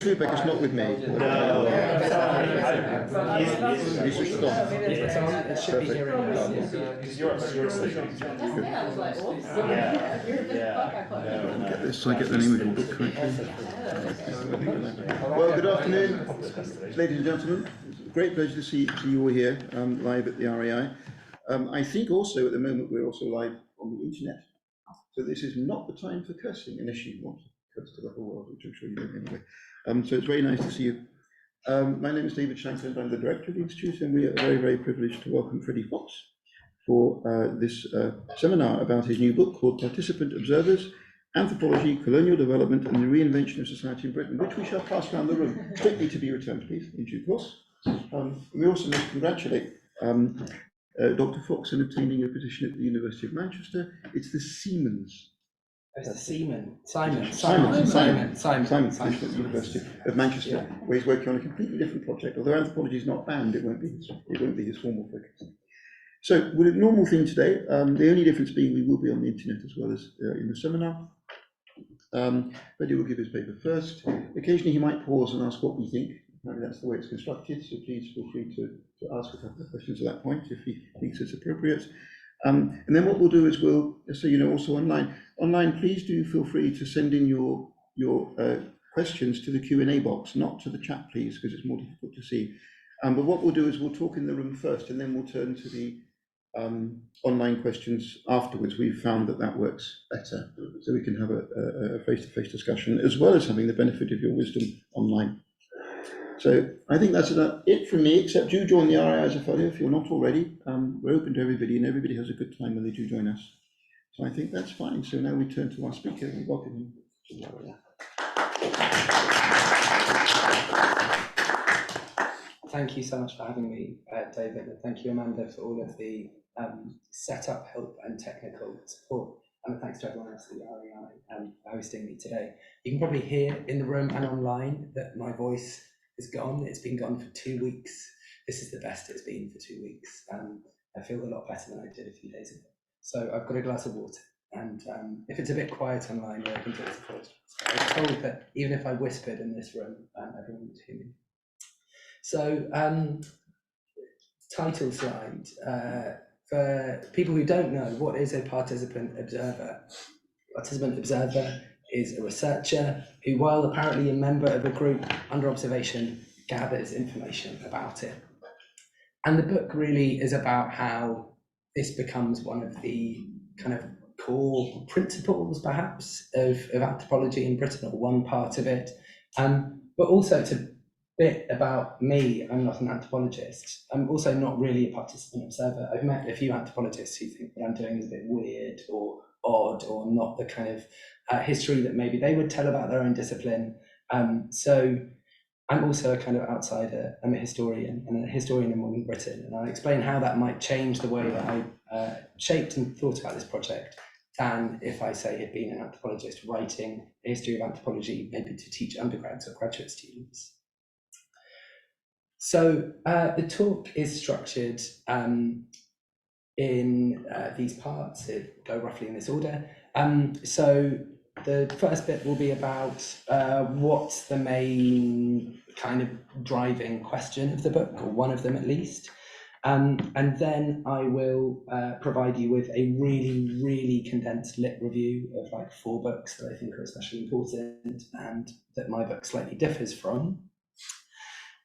Rebecca's not with me. No. He's switched it on. It's on. It should be hearing us. Because you're sleeping. I was like, oops. Get this so I get the name of your book correctly. Well, good afternoon, ladies and gentlemen. It's a great pleasure to see you all here live at the RAI. I think also at the moment we're also live on the internet. So this is not the time for cursing, unless you want to curse to the whole world, which I'm sure you don't anyway. So it's very nice to see you. My name is David Shankland. I'm the director of the Institute, and we are very, very privileged to welcome Freddy Foks for this seminar about his new book called Participant Observers, Anthropology, Colonial Development and the Reinvention of Society in Britain, which we shall pass around the room, strictly to be returned, please, in due course. We also must congratulate Dr. Foks in obtaining a position at the University of Manchester. It's the Siemens. It's the Simon At the University of Manchester, where he's working on a completely different project. Although anthropology is not banned, it won't be his formal focus. So, with a normal thing today, the only difference being we will be on the internet as well as in the seminar. Freddy will give his paper first. Occasionally he might pause and ask what we think. Apparently that's the way it's constructed, so please feel free to ask a couple of questions at that point if he thinks it's appropriate. And then what we'll do is we'll, so you know, also online, please do feel free to send in your questions to the Q&A box, not to the chat, please, because it's more difficult to see. But what we'll do is we'll talk in the room first, and then we'll turn to the online questions afterwards. We've found that works better, so we can have a face-to-face discussion, as well as having the benefit of your wisdom online. So I think that's about it from me, except do join the RAI as a fellow if you're not already. We're open to everybody, and everybody has a good time when they do join us. So I think that's fine. So now we turn to our speaker and welcome him to the RAI. Thank you so much for having me, David, and thank you, Amanda, for all of the setup help and technical support. And thanks to everyone else at the RAI for hosting me today. You can probably hear in the room and online that my voice is gone. It's been gone for 2 weeks. This is the best it's been for 2 weeks. I feel a lot better than I did a few days ago. So I've got a glass of water, and if it's a bit quiet online, I can take this approach. I was told that even if I whispered in this room, everyone would hear me. So title slide. For people who don't know, what is a participant observer? Participant observer is a researcher who, while apparently a member of a group under observation, gathers information about it. And the book really is about how this becomes one of the kind of core principles, perhaps, of anthropology in Britain, or one part of it. But also it's a bit about me. I'm not an anthropologist. I'm also not really a participant observer. I've met a few anthropologists who think what I'm doing is a bit weird or odd, or not the kind of history that maybe they would tell about their own discipline. So I'm also a kind of outsider. I'm a historian, and a historian in modern Britain, and I'll explain how that might change the way that I shaped and thought about this project than if I say had been an anthropologist writing a history of anthropology, maybe to teach undergrads or graduate students. So the talk is structured in these parts. It go roughly in this order. So the first bit will be about what's the main kind of driving question of the book, or one of them at least. And then I will provide you with a really, really condensed lit review of like 4 books that I think are especially important and that my book slightly differs from.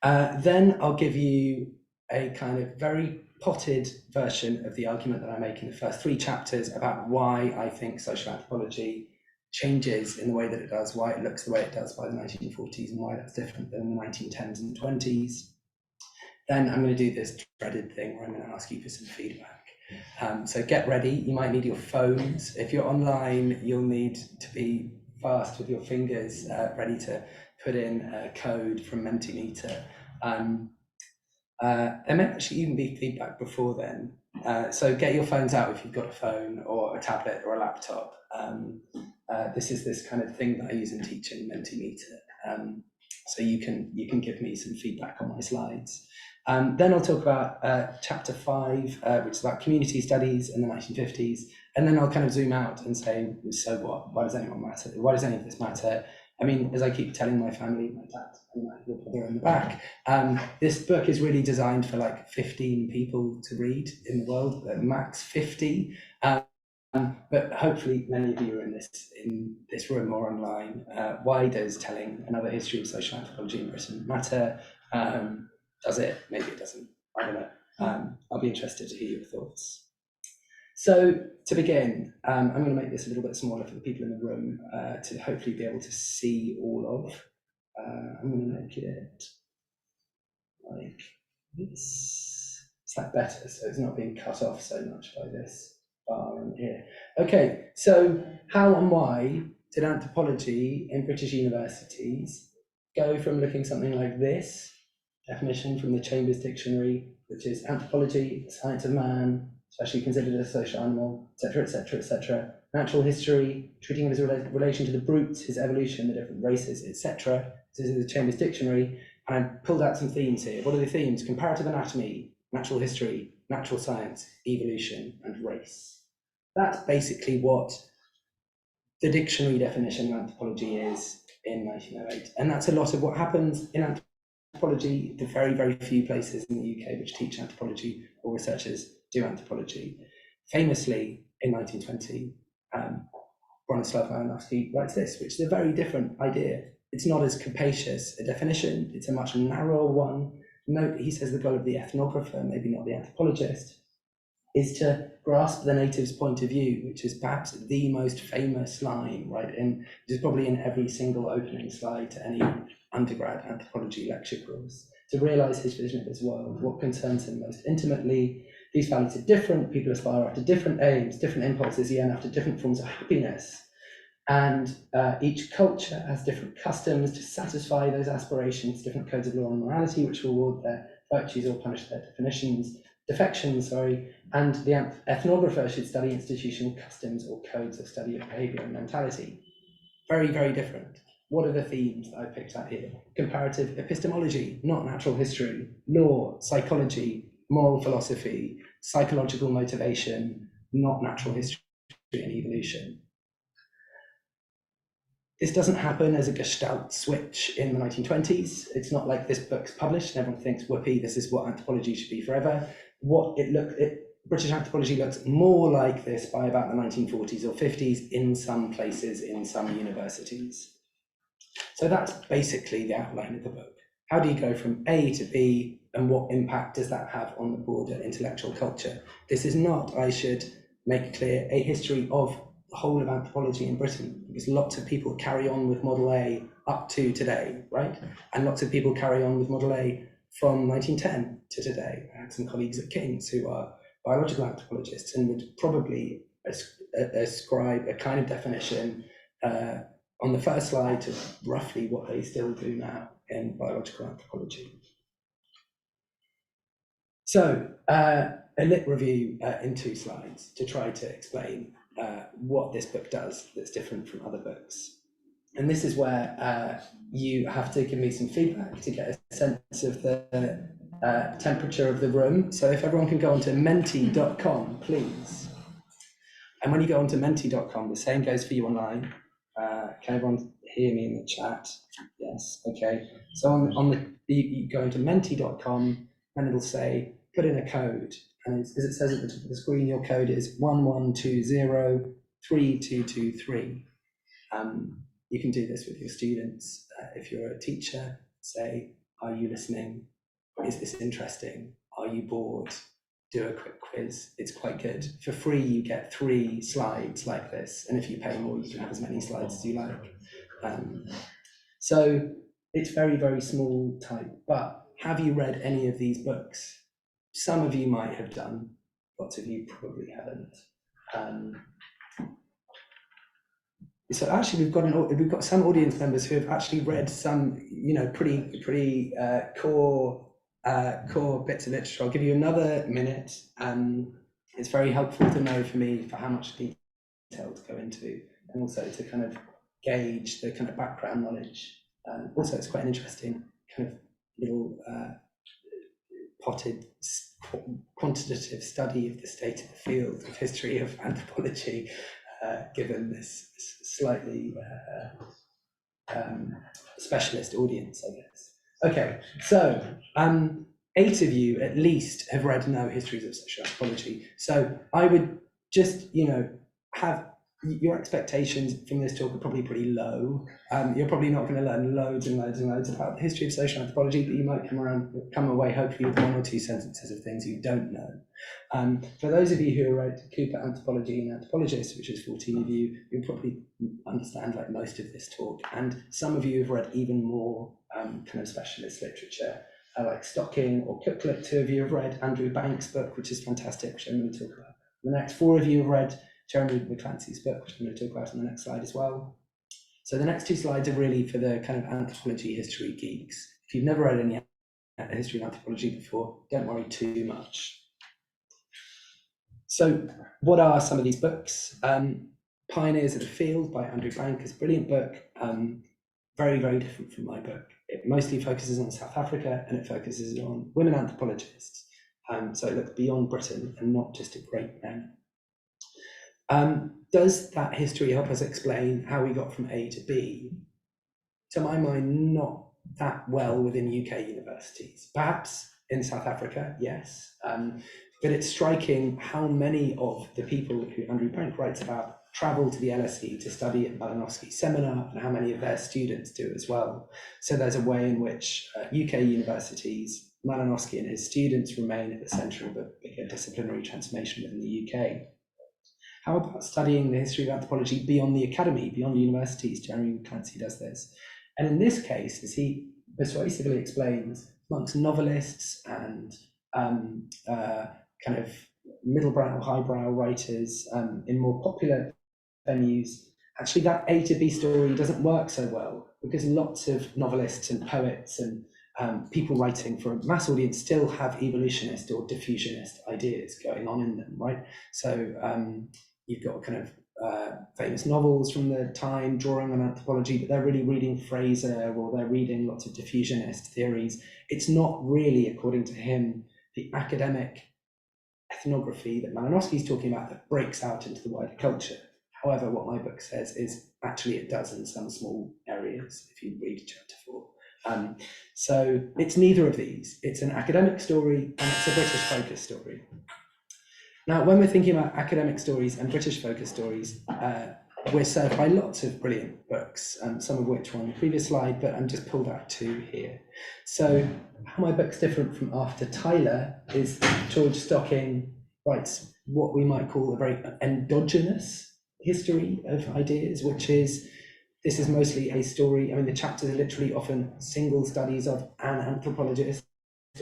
Then I'll give you a kind of very potted version of the argument that I make in the first 3 chapters about why I think social anthropology changes in the way that it does, why it looks the way it does by the 1940s, and why that's different than the 1910s and 20s. Then I'm going to do this dreaded thing where I'm going to ask you for some feedback. So get ready. You might need your phones. If you're online, you'll need to be fast with your fingers, ready to put in a code from Mentimeter. There may actually even be feedback before then. So get your phones out if you've got a phone or a tablet or a laptop. This is this kind of thing that I use in teaching, Mentimeter. So you can give me some feedback on my slides. Then I'll talk about chapter 5, which is about community studies in the 1950s. And then I'll kind of zoom out and say, so what? Why does anyone matter? Why does any of this matter? I mean, as I keep telling my family, my dad and my little brother in the back, this book is really designed for like 15 people to read in the world, max 50. But hopefully many of you are in this room or online. Why does telling another history of social anthropology in Britain matter? Does it? Maybe it doesn't. I don't know. I'll be interested to hear your thoughts. So to begin, I'm going to make this a little bit smaller for the people in the room to hopefully be able to see all of. I'm going to make it like this. Is that better? So it's not being cut off so much by this bar in here. Okay, so how and why did anthropology in British universities go from looking something like this? Definition from the Chambers Dictionary, which is anthropology, the science of man, especially considered as a social animal, etc., etc., etc. Natural history, treating it as a relation to the brutes, his evolution, the different races, etc. This is the Chambers Dictionary, and I pulled out some themes here. What are the themes? Comparative anatomy, natural history, natural science, evolution, and race. That's basically what the dictionary definition of anthropology is in 1908, and that's a lot of what happens in anthropology. The very, very few places in the UK which teach anthropology or researchers do anthropology. Famously, in 1920, Bronislaw Malinowski writes this, which is a very different idea. It's not as capacious a definition, it's a much narrower one. Note, he says the goal of the ethnographer, maybe not the anthropologist, is to grasp the native's point of view, which is perhaps the most famous line, right? And it is probably in every single opening slide to any undergrad anthropology lecture course, to realize his vision of his world, what concerns him most intimately. These values are different, people aspire after different aims, different impulses, yearn after different forms of happiness. And each culture has different customs to satisfy those aspirations, different codes of law and morality, which reward their virtues or punish their defections, and the ethnographer should study institutional customs or codes of study of behavior and mentality. Very, very different. What are the themes that I picked out here? Comparative epistemology, not natural history, law, psychology, moral philosophy, psychological motivation, not natural history and evolution. This doesn't happen as a gestalt switch in the 1920s. It's not like this book's published and everyone thinks, whoopee, this is what anthropology should be forever. British anthropology looks more like this by about the 1940s or 50s in some places, in some universities. So that's basically the outline of the book. How do you go from A to B, and what impact does that have on the broader intellectual culture? This is not, I should make clear, a history of the whole of anthropology in Britain, because lots of people carry on with Model A up to today, right? And lots of people carry on with Model A from 1910 to today. I had some colleagues at King's who are biological anthropologists and would probably ascribe a kind of definition on the first slide to roughly what they still do now in biological anthropology. So a lit review in 2 slides to try to explain what this book does that's different from other books. And this is where you have to give me some feedback to get a sense of the temperature of the room. So if everyone can go on to menti.com, please. And when you go onto menti.com, the same goes for you online. Can everyone hear me in the chat? Yes, okay. So you go into menti.com and it'll say, put in a code. And as it says at the top of the screen, your code is 11203223. You can do this with your students. If you're a teacher, say, are you listening? Is this interesting? Are you bored? Do a quick quiz. It's quite good. For free, you get 3 slides like this. And if you pay more, you can have as many slides as you like. So it's very, very small type. But have you read any of these books? Some of you might have done. Lots of you probably haven't. So actually, we've got some audience members who have actually read some, pretty core bits of literature. I'll give you another minute. It's very helpful to know for me for how much detail to go into, and also to kind of gauge the kind of background knowledge. Also, it's quite an interesting kind of little potted quantitative study of the state of the field of history of anthropology. Given this slightly specialist audience, I guess. Okay, so 8 of you at least have read no histories of social anthropology. So I would just, have your expectations from this talk are probably pretty low. You're probably not going to learn loads and loads and loads about the history of social anthropology, but you might come away hopefully with 1 or 2 sentences of things you don't know. For those of you who are at Cooper Anthropology and Anthropologists, which is 14 of you, you'll probably understand like most of this talk. And some of you have read even more kind of specialist literature, like Stocking or Cooklet. 2 of you have read Andrew Banks' book, which is fantastic, which I'm going to talk about. The next 4 of you have read Jeremy McClancy's book, which I'm going to talk about on the next slide as well. So the next 2 slides are really for the kind of anthropology history geeks. If you've never read any history of anthropology before, don't worry too much. So what are some of these books? Pioneers of the Field by Andrew Banks, brilliant book, very, very different from my book. It mostly focuses on South Africa and it focuses on women anthropologists. So it looks beyond Britain and not just at great men. Does that history help us explain how we got from A to B? To my mind, not that well within UK universities. Perhaps in South Africa, yes. But it's striking how many of the people who Andrew Bank writes about travel to the LSE to study at Malinowski's seminar, and how many of their students do as well. So there's a way in which UK universities, Malinowski and his students remain at the centre of a bigger disciplinary transformation within the UK. How about studying the history of anthropology beyond the academy, beyond universities? Jeremy McClancy does this. And in this case, as he persuasively explains, amongst novelists and kind of middlebrow, highbrow writers in more popular venues, actually that A to B story doesn't work so well, because lots of novelists and poets and people writing for a mass audience still have evolutionist or diffusionist ideas going on in them, right? So you've got kind of famous novels from the time drawing on anthropology, but they're really reading Fraser or they're reading lots of diffusionist theories. It's not really, according to him, the academic ethnography that Malinowski's talking about that breaks out into the wider culture. However, what my book says is actually it does in some small areas, if you read chapter 4. So it's neither of these. It's an academic story and it's a British focus story. Now, when we're thinking about academic stories and British focus stories, we're served by lots of brilliant books, some of which were on the previous slide, but I'm just pulled out 2 here. So how my book's different from After Tyler is George Stocking writes what we might call a very endogenous history of ideas, which is, this is mostly a story. I mean, the chapters are literally often single studies of an anthropologist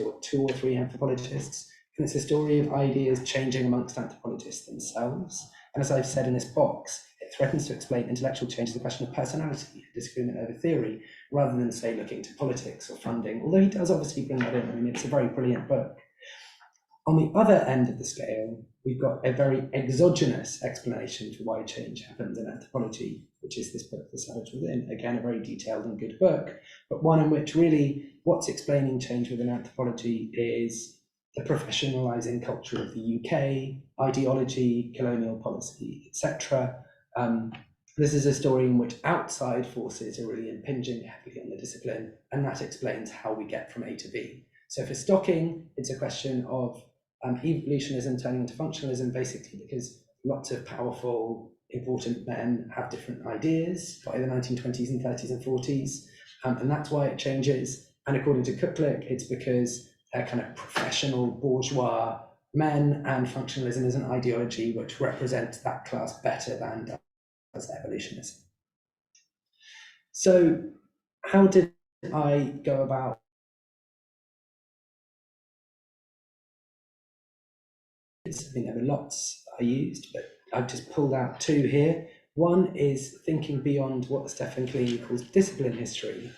or 2 or 3 anthropologists. And it's a story of ideas changing amongst anthropologists themselves. And as I've said in this box, it threatens to explain intellectual change as a question of personality, disagreement over theory, rather than, say, looking to politics or funding, although he does obviously bring that in. I mean, it's a very brilliant book. On the other end of the scale, we've got a very exogenous explanation for why change happens in anthropology, which is this book, The Savage Within. Again, a very detailed and good book, but one in which really what's explaining change within anthropology is the professionalising culture of the UK, ideology, colonial policy, etc. This is a story in which outside forces are really impinging heavily on the discipline, and that explains how we get from A to B. So for Stocking, it's a question of evolutionism turning into functionalism, basically because lots of powerful, important men have different ideas by the 1920s and 30s and 40s, and that's why it changes. And according to Cooklick, it's because they're kind of professional bourgeois men, and functionalism is an ideology which represents that class better than does evolutionism. So how did I go about this? I mean, there were lots I used, but I've just pulled out two here. One is thinking beyond what Stephen Kleene calls discipline history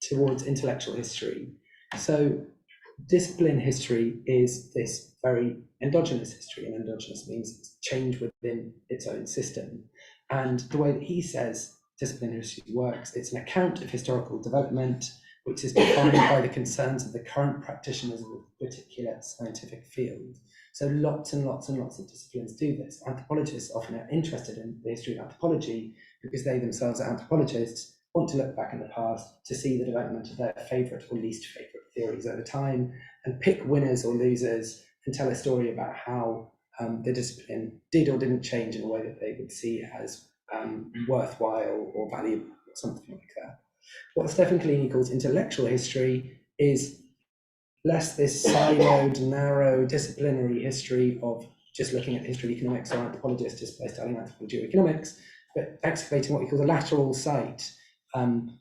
towards intellectual history. So discipline history is this very endogenous history, and endogenous means change within its own system. And the way that he says discipline history works, it's an account of historical development which is defined by the concerns of the current practitioners of a particular scientific field. So lots and lots and lots of disciplines do this. Anthropologists often are interested in the history of anthropology because they themselves are anthropologists, want to look back in the past to see the development of their favourite or least favourite theories over time, and pick winners or losers and tell a story about how the discipline did or didn't change in a way that they would see as worthwhile or valuable, or something like that. What Stephen Kleene calls intellectual history is less this siloed, narrow, disciplinary history of just looking at the history of economics, or anthropologists just by studying anthropology or economics, but excavating what he calls a lateral site.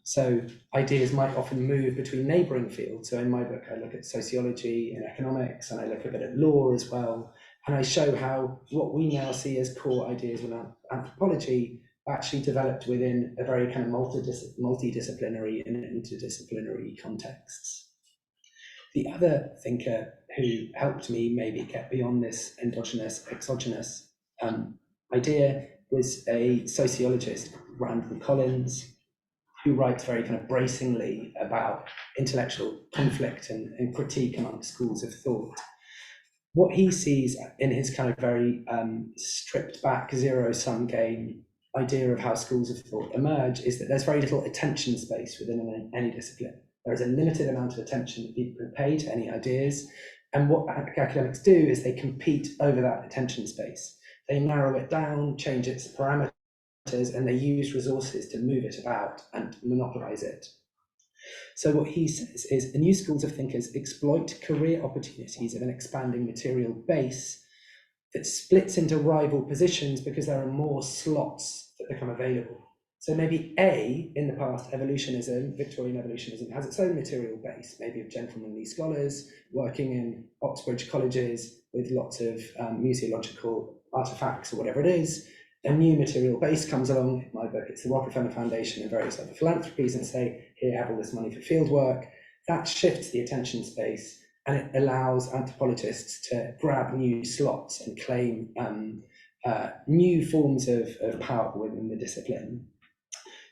So ideas might often move between neighbouring fields. So in my book, I look at sociology and economics, and I look a bit at law as well. And I show how what we now see as core ideas within anthropology actually developed within a very kind of multidisciplinary and interdisciplinary contexts. The other thinker who helped me maybe get beyond this endogenous, exogenous idea was a sociologist, Randall Collins, who writes very kind of bracingly about intellectual conflict and critique among schools of thought. What he sees in his kind of very stripped back zero-sum game idea of how schools of thought emerge is that there's very little attention space within any discipline. There is a limited amount of attention that people can pay to any ideas, and what academics do is they compete over that attention space. They narrow it down, change its parameters, and they use resources to move it about and monopolize it. So what he says is the new schools of thinkers exploit career opportunities of an expanding material base that splits into rival positions because there are more slots that become available. So maybe A, in the past, evolutionism, Victorian evolutionism, has its own material base, maybe of gentlemanly scholars working in Oxbridge colleges with lots of museological artifacts or whatever it is. A new material base comes along. In my book, it's the Rockefeller Foundation and various other philanthropies, and say, here, have all this money for field work. That shifts the attention space, and it allows anthropologists to grab new slots and claim new forms of power within the discipline.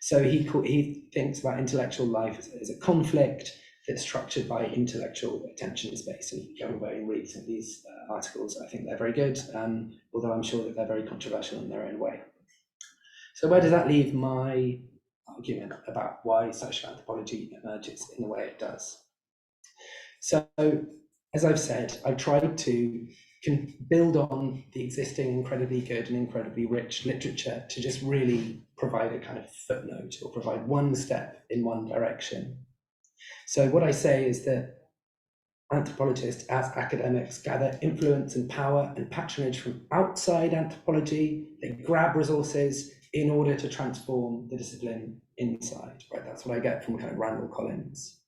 So he thinks about intellectual life as a conflict that's structured by intellectual attention space. And you can go away and read some of these articles. I think they're very good, although I'm sure that they're very controversial in their own way. So where does that leave my argument about why social anthropology emerges in the way it does? So, as I've said, I've tried to build on the existing incredibly good and incredibly rich literature to just really provide a kind of footnote or provide one step in one direction. So what I say is that anthropologists as academics gather influence and power and patronage from outside anthropology. They grab resources in order to transform the discipline inside, right? That's what I get from kind of Randall Collins.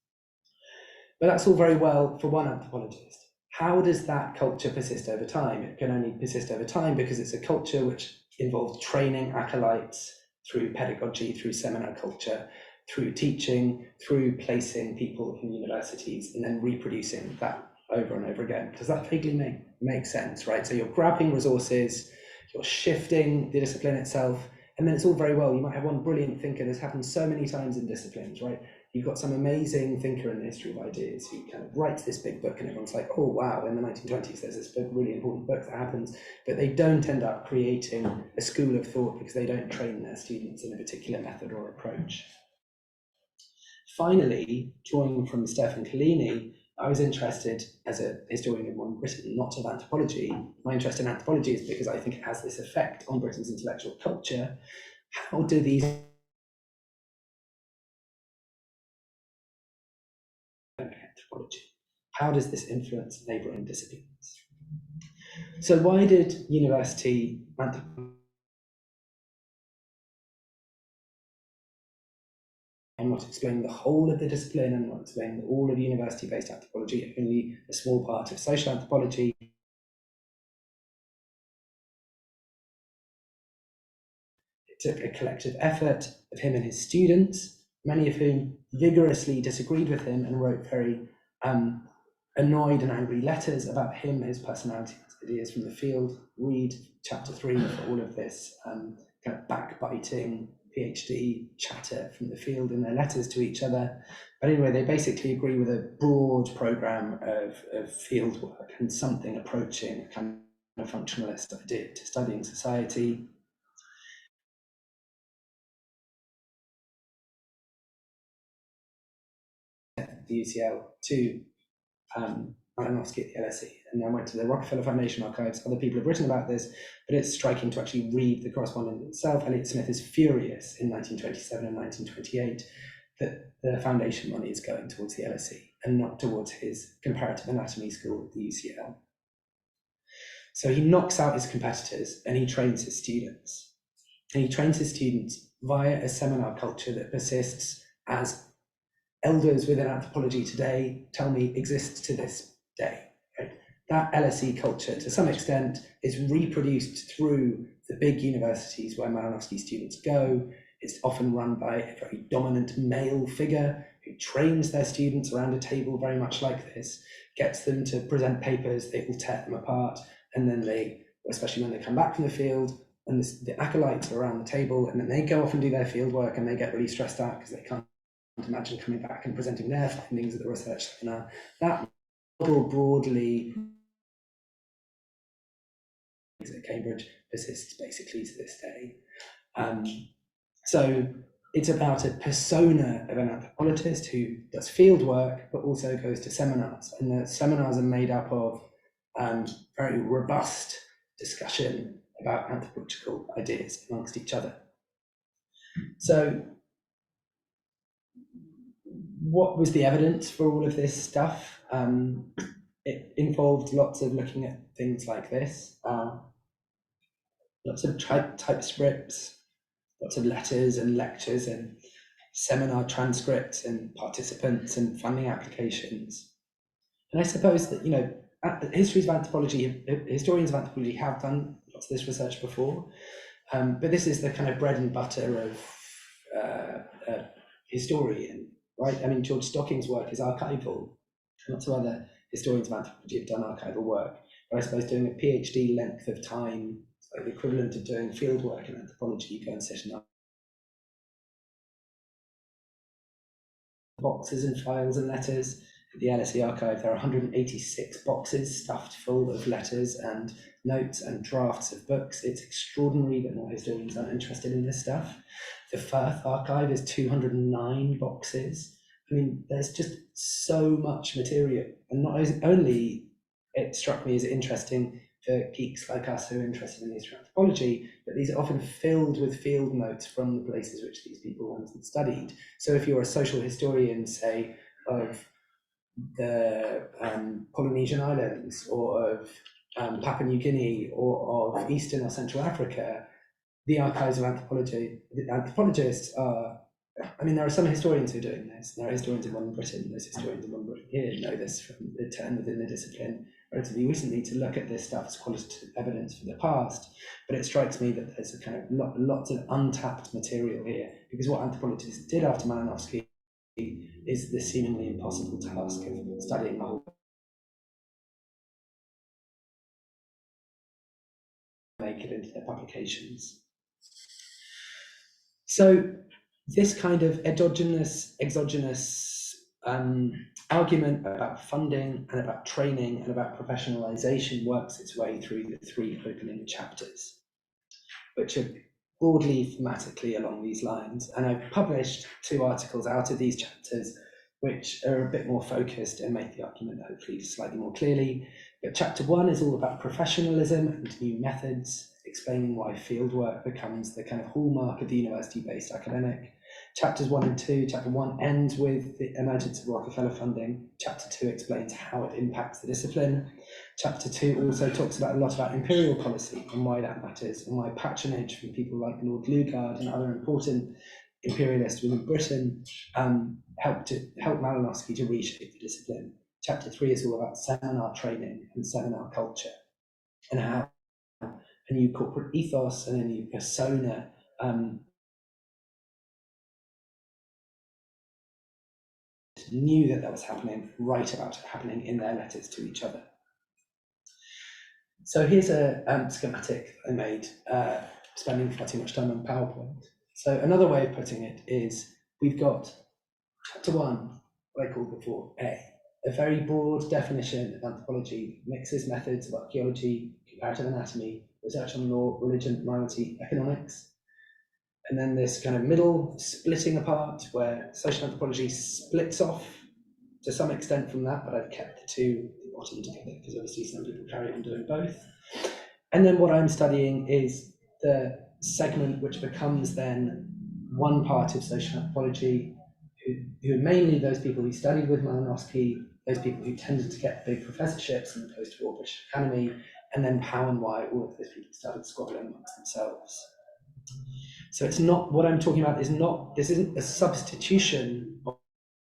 But that's all very well for one anthropologist. How does that culture persist over time? It can only persist over time because it's a culture which involves training acolytes through pedagogy, through seminar culture, through teaching, through placing people in universities, and then reproducing that over and over again. Does that vaguely make sense, right? So you're grabbing resources, you're shifting the discipline itself, and then it's all very well. You might have one brilliant thinker. This happens so many times in disciplines, right? you've got some amazing thinker in the history of ideas who kind of writes this big book, and everyone's like, oh wow, in the 1920s there's this big, really important book that happens, but they don't end up creating a school of thought because they don't train their students in a particular method or approach. Finally, drawing from Stefan Collini, I was interested as a historian of modern Britain, not of anthropology. My interest in anthropology is because I think it has this effect on Britain's intellectual culture. How do these anthropology? How does this influence neighbouring disciplines? So why did university anthropology? I'm not explaining the whole of the discipline, I'm not explaining all of university-based anthropology, only a small part of social anthropology. It took a collective effort of him and his students, many of whom vigorously disagreed with him and wrote very annoyed and angry letters about him, his personality, his ideas from the field. Read chapter 3 for all of this kind of backbiting PhD chatter from the field in their letters to each other. But anyway, they basically agree with a broad program of field work and something approaching a kind of functionalist idea to studying society. The UCL to Malinowski at the LSE, and then went to the Rockefeller Foundation archives. Other people have written about this, but it's striking to actually read the correspondence itself. Elliot Smith is furious in 1927 and 1928 that the foundation money is going towards the LSE and not towards his comparative anatomy school at the UCL. So he knocks out his competitors and he trains his students. And he trains his students via a seminar culture that persists, as elders within anthropology today tell me exists to this day. Right? That LSE culture, to some extent, is reproduced through the big universities where Malinowski students go. It's often run by a very dominant male figure who trains their students around a table very much like this, gets them to present papers, they will tear them apart, and then they, especially when they come back from the field, and the acolytes are around the table, and then they go off and do their field work, and they get really stressed out because they can't imagine coming back and presenting their findings at the research seminar. That model broadly at Cambridge persists basically to this day. So it's about a persona of an anthropologist who does field work, but also goes to seminars. And the seminars are made up of very robust discussion about anthropological ideas amongst each other. So what was the evidence for all of this stuff? It involved lots of looking at things like this, lots of typescripts, lots of letters and lectures and seminar transcripts and participants and funding applications. And I suppose that, you know, historians of anthropology have done lots of this research before, but this is the kind of bread and butter of a historian, right? I mean, George Stocking's work is archival. Lots of other historians of anthropology have done archival work, but I suppose doing a PhD length of time, like the equivalent of doing field work in anthropology, you go and sit in boxes and files and letters. At the LSE archive, there are 186 boxes stuffed full of letters and notes and drafts of books. It's extraordinary that more historians aren't interested in this stuff. The Firth archive is 209 boxes. I mean, there's just so much material, and not only it struck me as interesting for geeks like us who are interested in history and anthropology, but these are often filled with field notes from the places which these people went and studied. So if you're a social historian, say, of the Polynesian Islands, or of Papua New Guinea, or of Eastern or Central Africa, the archives of anthropology, the anthropologists are, I mean, there are some historians who are doing this. There are historians in modern Britain, there's historians in modern Britain here know this from the turn within the discipline relatively recently to look at this stuff as qualitative evidence for the past. But it strikes me that there's a kind of lots of untapped material here, because what anthropologists did after Malinowski is the seemingly impossible task of studying the whole, make it into their publications. So this kind of exogenous argument about funding and about training and about professionalization works its way through the 3 opening chapters, which are broadly thematically along these lines. And I've published 2 articles out of these chapters, which are a bit more focused and make the argument hopefully slightly more clearly. But chapter 1 is all about professionalism and new methods, explaining why fieldwork becomes the kind of hallmark of the university-based academic. Chapters 1 and 2, chapter 1 ends with the emergence of Rockefeller funding. Chapter 2 explains how it impacts the discipline. Chapter 2 also talks about a lot about imperial policy and why that matters, and why patronage from people like Lord Lugard and other important imperialists within Britain helped Malinowski to reshape the discipline. Chapter 3 is all about seminar training and seminar culture, and how a new corporate ethos and a new persona knew that was happening, write about it happening in their letters to each other. So here's a schematic I made, spending far too much time on PowerPoint. So another way of putting it is, we've got chapter 1, what I called before, A very broad definition of anthropology, mixes methods of archaeology, comparative anatomy, research on law, religion, morality, economics. And then this kind of middle splitting apart where social anthropology splits off to some extent from that, but I've kept the 2 bottom together because obviously some people carry on doing both. And then what I'm studying is the segment which becomes then one part of social anthropology, who are mainly those people who studied with Malinowski, those people who tended to get big professorships in the post-war British Academy, and then how and why all of those people started squabbling amongst themselves. So it's not, what I'm talking about is not, this isn't a substitution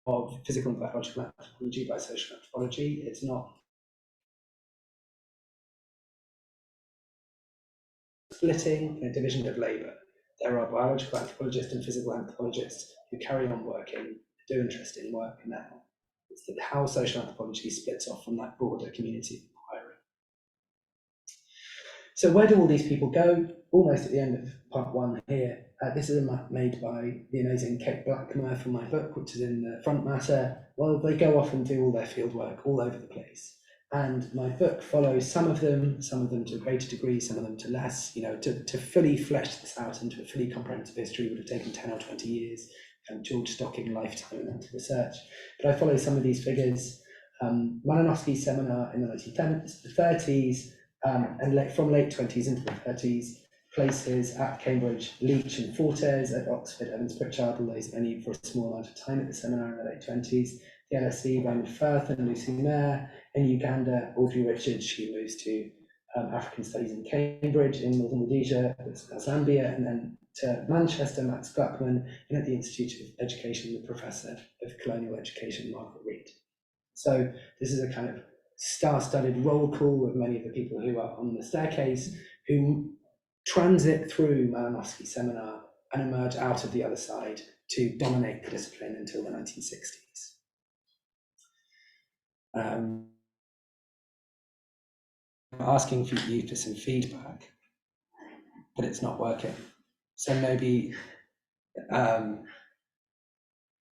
of physical and biological anthropology by social anthropology. It's not splitting in a division of labour. There are biological anthropologists and physical anthropologists who carry on working, do interesting work now. It's that how social anthropology splits off from that broader community of inquiry. So where do all these people go? Almost at the end of part 1 here. This is a map made by the amazing Kate Blackmer from my book, which is in the front matter. Well, they go off and do all their field work all over the place. And my book follows some of them to a greater degree, some of them to less. You know, to fully flesh this out into a fully comprehensive history would have taken 10 or 20 years, kind of George Stocking lifetime amount of research. But I follow some of these figures. Malinowski's seminar in the 1930s, and from late 20s into the 30s, places at Cambridge, Leach and Fortes, at Oxford, Evans Pritchard, all those only for a small amount of time at the seminar in the late 20s. The LSE, Raymond Firth and Lucy Mayer. In Uganda, Audrey Richards, she moves to African Studies in Cambridge, in Northern Rhodesia, Zambia, and then to Manchester, Max Gluckman, and at the Institute of Education, the Professor of Colonial Education, Margaret Reed. So this is a kind of star-studded roll call of many of the people who are on the staircase, who transit through Malinowski's seminar and emerge out of the other side to dominate the discipline until the 1960s. I'm asking for you for some feedback, but it's not working. So maybe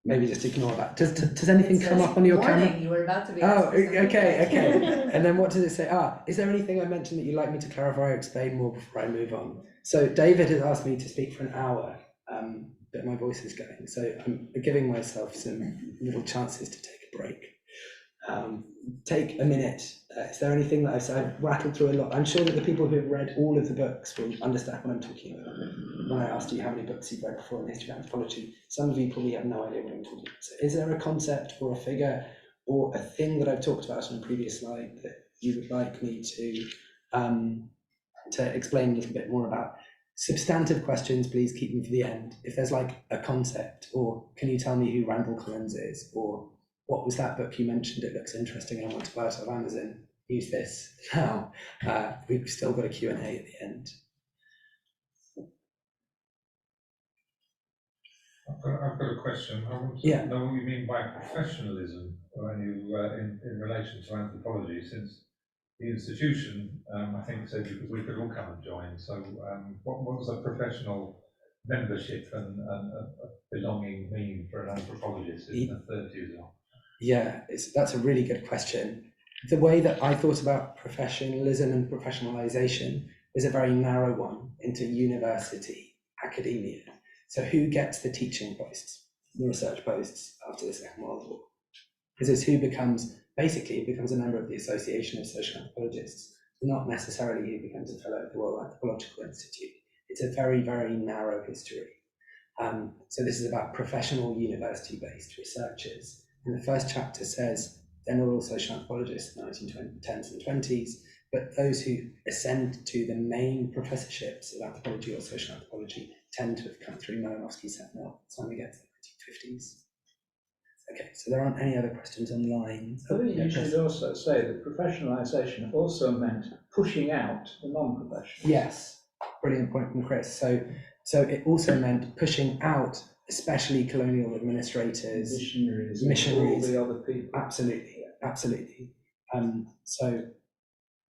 just ignore that. Does anything come up on your camera? You were about to be. Oh, okay. And then what does it say? Is there anything I mentioned that you'd like me to clarify or explain more before I move on? So David has asked me to speak for an hour, but my voice is going. So I'm giving myself some little chances to take a break. Take a minute. Is there anything that I've said? I've rattled through a lot. I'm sure that the people who have read all of the books will understand what I'm talking about. When I asked you how many books you've read before in the history of anthropology, some of you probably have no idea what I'm talking about. So is there a concept or a figure or a thing that I've talked about on a previous slide that you would like me to explain a little bit more about? Substantive questions, please keep them for the end. If there's like a concept, or can you tell me who Randall Collins is, or what was that book you mentioned? It looks interesting. I want to buy it off Amazon. Use this now. We've still got a Q&A at the end. I've got a question. I want to know what you mean by professionalism when you, in relation to anthropology, since the institution, I think, said we could all come and join. So what does a professional membership and belonging mean for an anthropologist in the 30s? Yeah, that's a really good question. The way that I thought about professionalism and professionalization was a very narrow one into university, academia. So who gets the teaching posts, the research posts after the Second World War? Because it's who becomes a member of the Association of Social Anthropologists, not necessarily who becomes a fellow at the World Anthropological Institute. It's a very, very narrow history. So this is about professional university-based researchers. And the first chapter says they're not all social anthropologists in the 1910s and 20s, but those who ascend to the main professorships of anthropology or social anthropology tend to have come through Malinowski-Sentinel, so we get to the 1950s. Okay, so there aren't any other questions online. I think you should also say that professionalisation also meant pushing out the non-professionals. Yes, brilliant point from Chris. So it also meant pushing out, especially colonial administrators, missionaries, all the other people. Absolutely, absolutely. So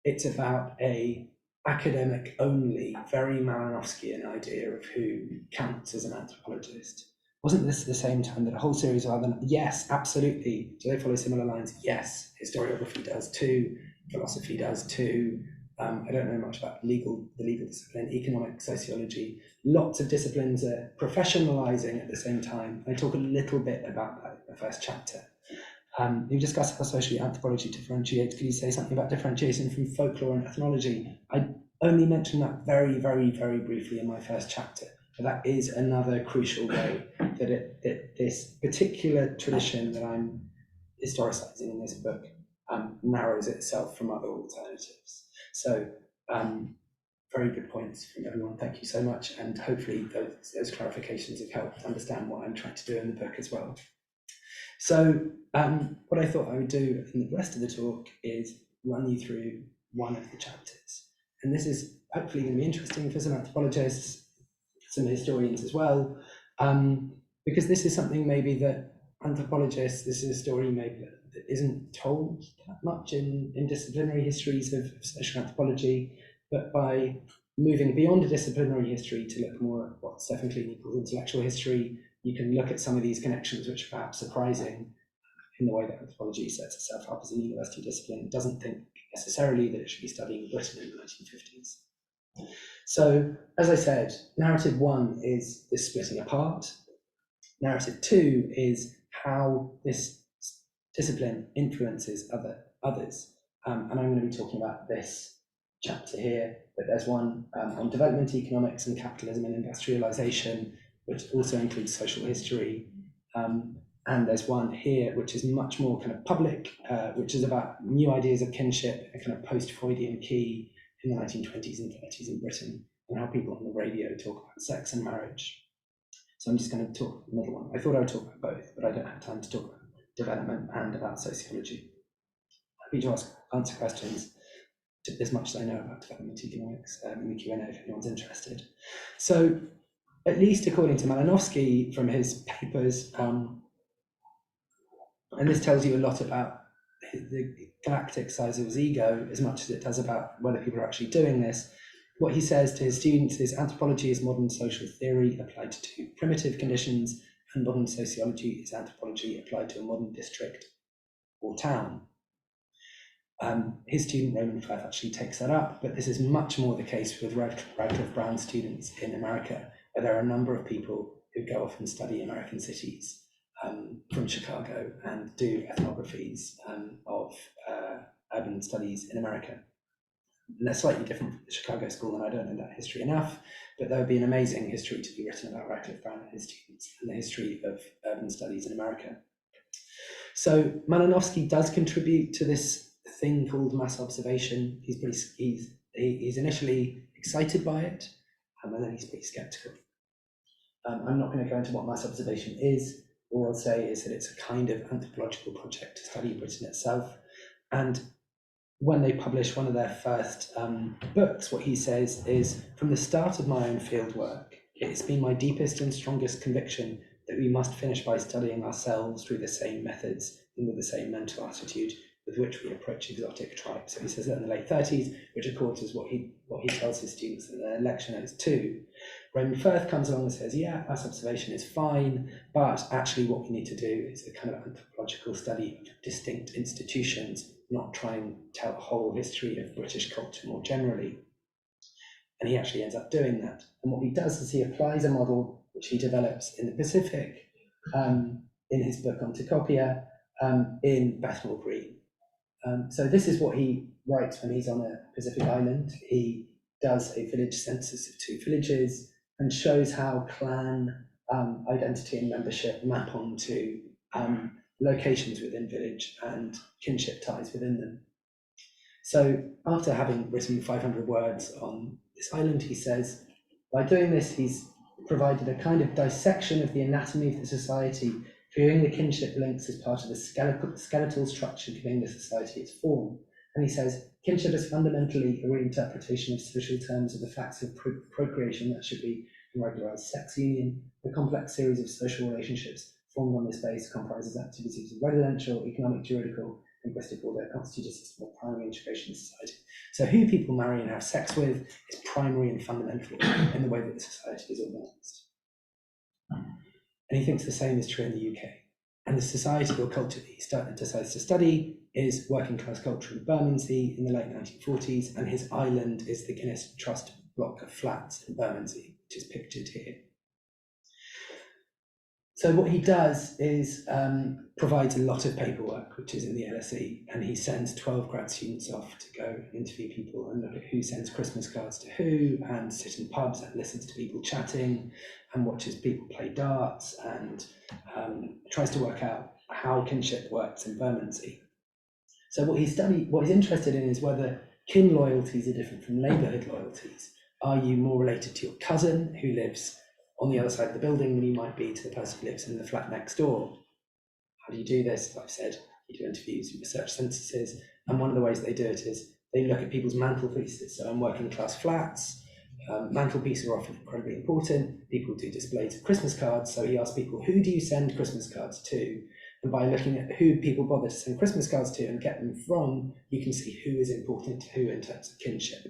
it's about a academic only, very Malinowskian idea of who counts as an anthropologist. Wasn't this the same time that a whole series of other, yes, absolutely. Do they follow similar lines? Yes. Historiography does too. Philosophy does too. I don't know much about the legal discipline, economic sociology. Lots of disciplines are professionalizing at the same time. I talk a little bit about that in the first chapter. You've discussed how socially anthropology differentiates. Could you say something about differentiation from folklore and ethnology? I only mentioned that very, very, very briefly in my first chapter. But that is another crucial way that this particular tradition that I'm historicizing in this book narrows itself from other alternatives. So very good points from everyone. Thank you so much. And hopefully those clarifications have helped understand what I'm trying to do in the book as well. So what I thought I would do in the rest of the talk is run you through one of the chapters. And this is hopefully going to be interesting for some anthropologists, some historians as well, because this is something maybe that anthropologists, this is a story maybe that isn't told that much in disciplinary histories of social anthropology, but by moving beyond a disciplinary history to look more at what Stephen Kleene calls intellectual history, you can look at some of these connections which are perhaps surprising in the way that anthropology sets itself up as a university discipline. It doesn't think necessarily that it should be studying Britain in the 1950s. So, as I said, narrative one is the splitting apart. Narrative two is how this discipline influences others. And I'm going to be talking about this chapter here, but there's one on development economics and capitalism and industrialization, which also includes social history. And there's one here, which is much more kind of public, which is about new ideas of kinship, a kind of post-Freudian key in the 1920s and 30s in Britain, and how people on the radio talk about sex and marriage. So I'm just going to talk about the middle one. I thought I would talk about both, but I don't have time to talk about development and about sociology. Happy to answer questions, as much as I know about development economics in the Q&A if anyone's interested. So, at least according to Malinowski from his papers, and this tells you a lot about the galactic size of his ego as much as it does about whether people are actually doing this. What he says to his students is anthropology is modern social theory applied to primitive conditions, and modern sociology is anthropology applied to a modern district or town. His student Roman Firth actually takes that up, but this is much more the case with Radcliffe Brown students in America, where there are a number of people who go off and study American cities from Chicago and do ethnographies of urban studies in America. And they're slightly different from the Chicago school, and I don't know that history enough, but there would be an amazing history to be written about Radcliffe Brown and his students and the history of urban studies in America. So Malinowski does contribute to this thing called mass observation. He's initially excited by it, and then he's pretty skeptical. I'm not going to go into what mass observation is. All I'll say is that it's a kind of anthropological project to study Britain itself. And when they publish one of their first books, what he says is, from the start of my own field work, it's been my deepest and strongest conviction that we must finish by studying ourselves through the same methods and with the same mental attitude with which we approach exotic tribes. So he says that in the late 30s, which of course is what he tells his students in their lecture notes too. Raymond Firth comes along and says, yeah, mass observation is fine, but actually what we need to do is a kind of anthropological study of distinct institutions, not try and tell the whole history of British culture more generally. And he actually ends up doing that. And what he does is he applies a model which he develops in the Pacific, in his book on Tikopia, in Bethnal Green. So this is what he writes when he's on a Pacific island. He does a village census of 2 villages and shows how clan identity and membership map onto locations within village and kinship ties within them. So after having written 500 words on this island, he says, by doing this, he's provided a kind of dissection of the anatomy of the society, viewing the kinship links as part of the skeletal structure giving the society its form. And he says, kinship is fundamentally a reinterpretation of social terms of the facts of procreation that should be a regularized sex union. The complex series of social relationships formed on this base comprises activities of residential, economic, juridical, linguistic order, constitutes a system of primary integration in society. So who people marry and have sex with is primary and fundamental in the way that the society is organised. And he thinks the same is true in the UK. And the society or culture that he decides to study is working class culture in Bermondsey in the late 1940s, and his island is the Guinness Trust block of flats in Bermondsey, which is pictured here. So what he does is provides a lot of paperwork, which is in the LSE, and he sends 12 grad students off to go interview people and look at who sends Christmas cards to who, and sit in pubs and listens to people chatting and watches people play darts, and tries to work out how kinship works in Bermondsey. So what he's interested in is whether kin loyalties are different from neighbourhood loyalties. Are you more related to your cousin who lives on the other side of the building than you might be to the person who lives in the flat next door? How do you do this? As I've said, you do interviews, you research censuses, and one of the ways they do it is they look at people's mantelpieces. So in working class flats, mantelpieces are often incredibly important. People do displays of Christmas cards, so he asks people, who do you send Christmas cards to? And by looking at who people bother to send Christmas cards to and get them from, you can see who is important to who in terms of kinship.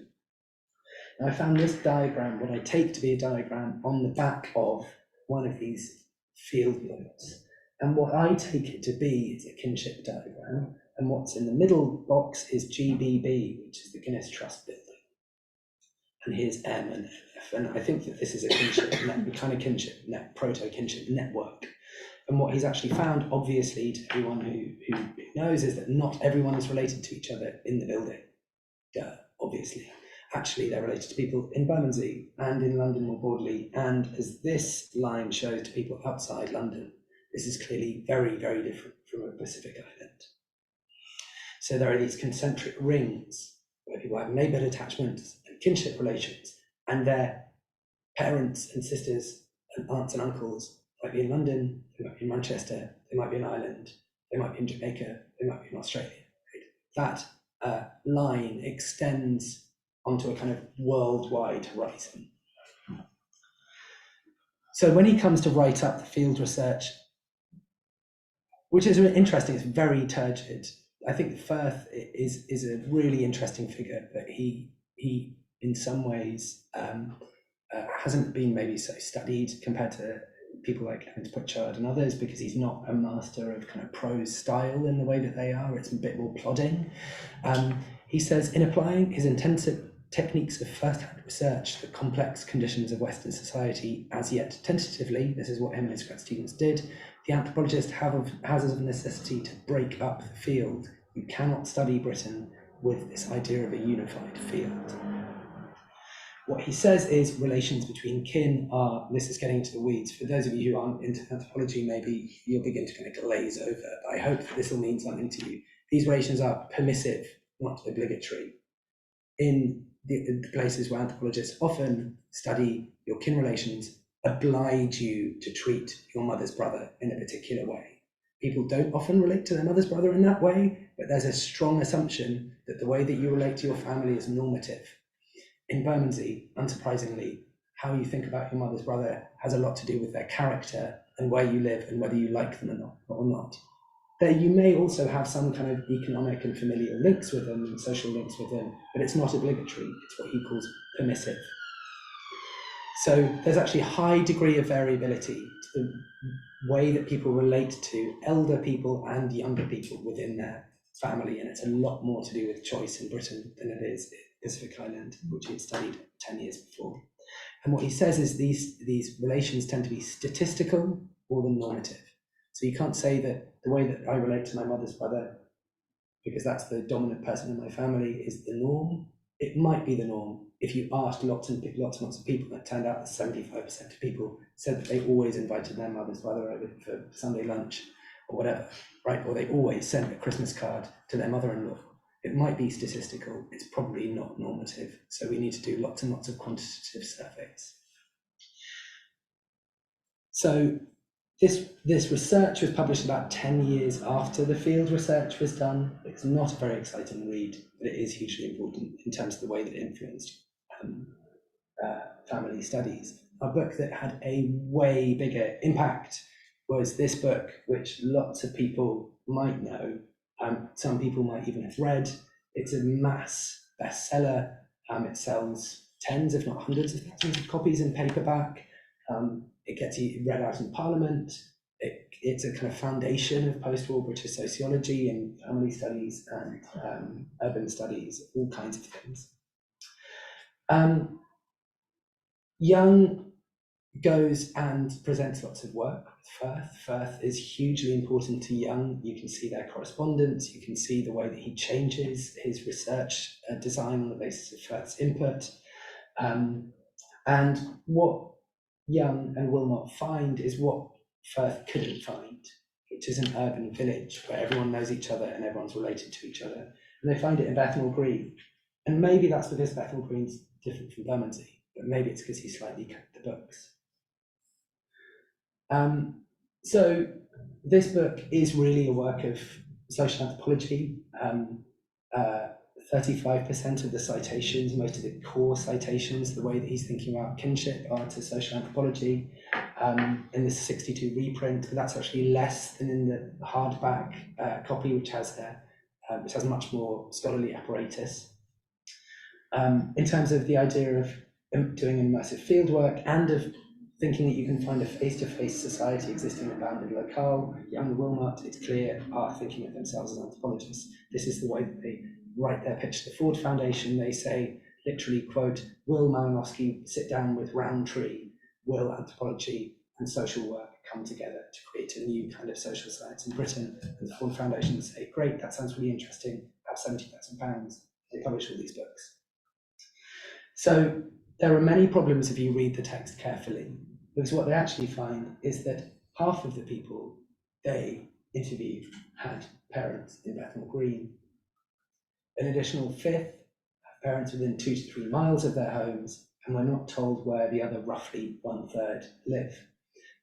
And I found this diagram, what I take to be a diagram, on the back of one of these field notes. And what I take it to be is a kinship diagram. And what's in the middle box is GBB, which is the Guinness Trust building. And here's M and F. And I think that this is a kinship, kind of kinship, proto-kinship network. And what he's actually found, obviously, to everyone who knows, is that not everyone is related to each other in the building. Obviously. Actually, they're related to people in Bermondsey and in London more broadly. And as this line shows, to people outside London, this is clearly very, very different from a Pacific island. So there are these concentric rings where people have neighbourhood attachments and kinship relations, and their parents and sisters and aunts and uncles might be in London, they might be in Manchester, they might be in Ireland, they might be in Jamaica, they might be in Australia. Right? That line extends onto a kind of worldwide horizon. So when he comes to write up the field research, which is really interesting, it's very turgid. I think Firth is a really interesting figure, but he in some ways hasn't been maybe so studied compared to people like Clemens Pritchard and others, because he's not a master of kind of prose style in the way that they are. It's a bit more plodding. He says, in applying his intensive techniques of first-hand research to the complex conditions of Western society, as yet tentatively, this is what him and his grad students did, the anthropologist has of necessity to break up the field. You cannot study Britain with this idea of a unified field. What he says is relations between kin are, this is getting into the weeds. For those of you who aren't into anthropology, maybe you'll begin to kind of glaze over. I hope that this will mean something to you. These relations are permissive, not obligatory. In the places where anthropologists often study your kin relations, oblige you to treat your mother's brother in a particular way. People don't often relate to their mother's brother in that way, but there's a strong assumption that the way that you relate to your family is normative. In Bermondsey, unsurprisingly, how you think about your mother's brother has a lot to do with their character and where you live and whether you like them or not. There you may also have some kind of economic and familial links with them and social links with them, but it's not obligatory. It's what he calls permissive. So there's actually a high degree of variability to the way that people relate to elder people and younger people within their family, and it's a lot more to do with choice in Britain than it is in Pacific Island, which he'd studied 10 years before. And what he says is these relations tend to be statistical more than normative. So you can't say that the way that I relate to my mother's brother, because that's the dominant person in my family, is the norm. It might be the norm if you asked lots and lots of people. It turned out that 75% of people said that they always invited their mother's brother over for Sunday lunch or whatever, right? Or they always sent a Christmas card to their mother-in-law. It might be statistical, it's probably not normative. So we need to do lots and lots of quantitative surveys. So this research was published about 10 years after the field research was done. It's not a very exciting read, but it is hugely important in terms of the way that it influenced family studies. A book that had a way bigger impact was this book, which lots of people might know. Some people might even have read. It's a mass bestseller. It sells tens, if not hundreds of thousands of copies in paperback. It gets read out in Parliament. It's a kind of foundation of post-war British sociology and family studies and urban studies, all kinds of things. Young goes and presents lots of work with Firth. Firth is hugely important to Young. You can see their correspondence. You can see the way that he changes his research design on the basis of Firth's input. And what Young and Wilmot find is what Firth couldn't find, which is an urban village where everyone knows each other and everyone's related to each other. And they find it in Bethnal Green. And maybe that's because Bethnal Green's different from Bermondsey, but maybe it's because he slightly cut the books. So this book is really a work of social anthropology. 35% of the citations, most of the core citations, the way that he's thinking about kinship, are to social anthropology. In this 62 reprint, but that's actually less than in the hardback copy, which has much more scholarly apparatus. In terms of the idea of doing immersive fieldwork and of thinking that you can find a face-to-face society existing in a bounded locale, Young and Wilmot, it's clear, are thinking of themselves as anthropologists. This is the way that they write their pitch to the Ford Foundation. They say, literally, quote, will Malinowski sit down with Rowntree? Will anthropology and social work come together to create a new kind of social science in Britain? And the Ford Foundation say, great, that sounds really interesting, have £70,000. They publish all these books. So there are many problems if you read the text carefully, because what they actually find is that half of the people they interviewed had parents in Bethnal Green. An additional fifth have parents within 2 to 3 miles of their homes, and we're not told where the other roughly 1/3 live.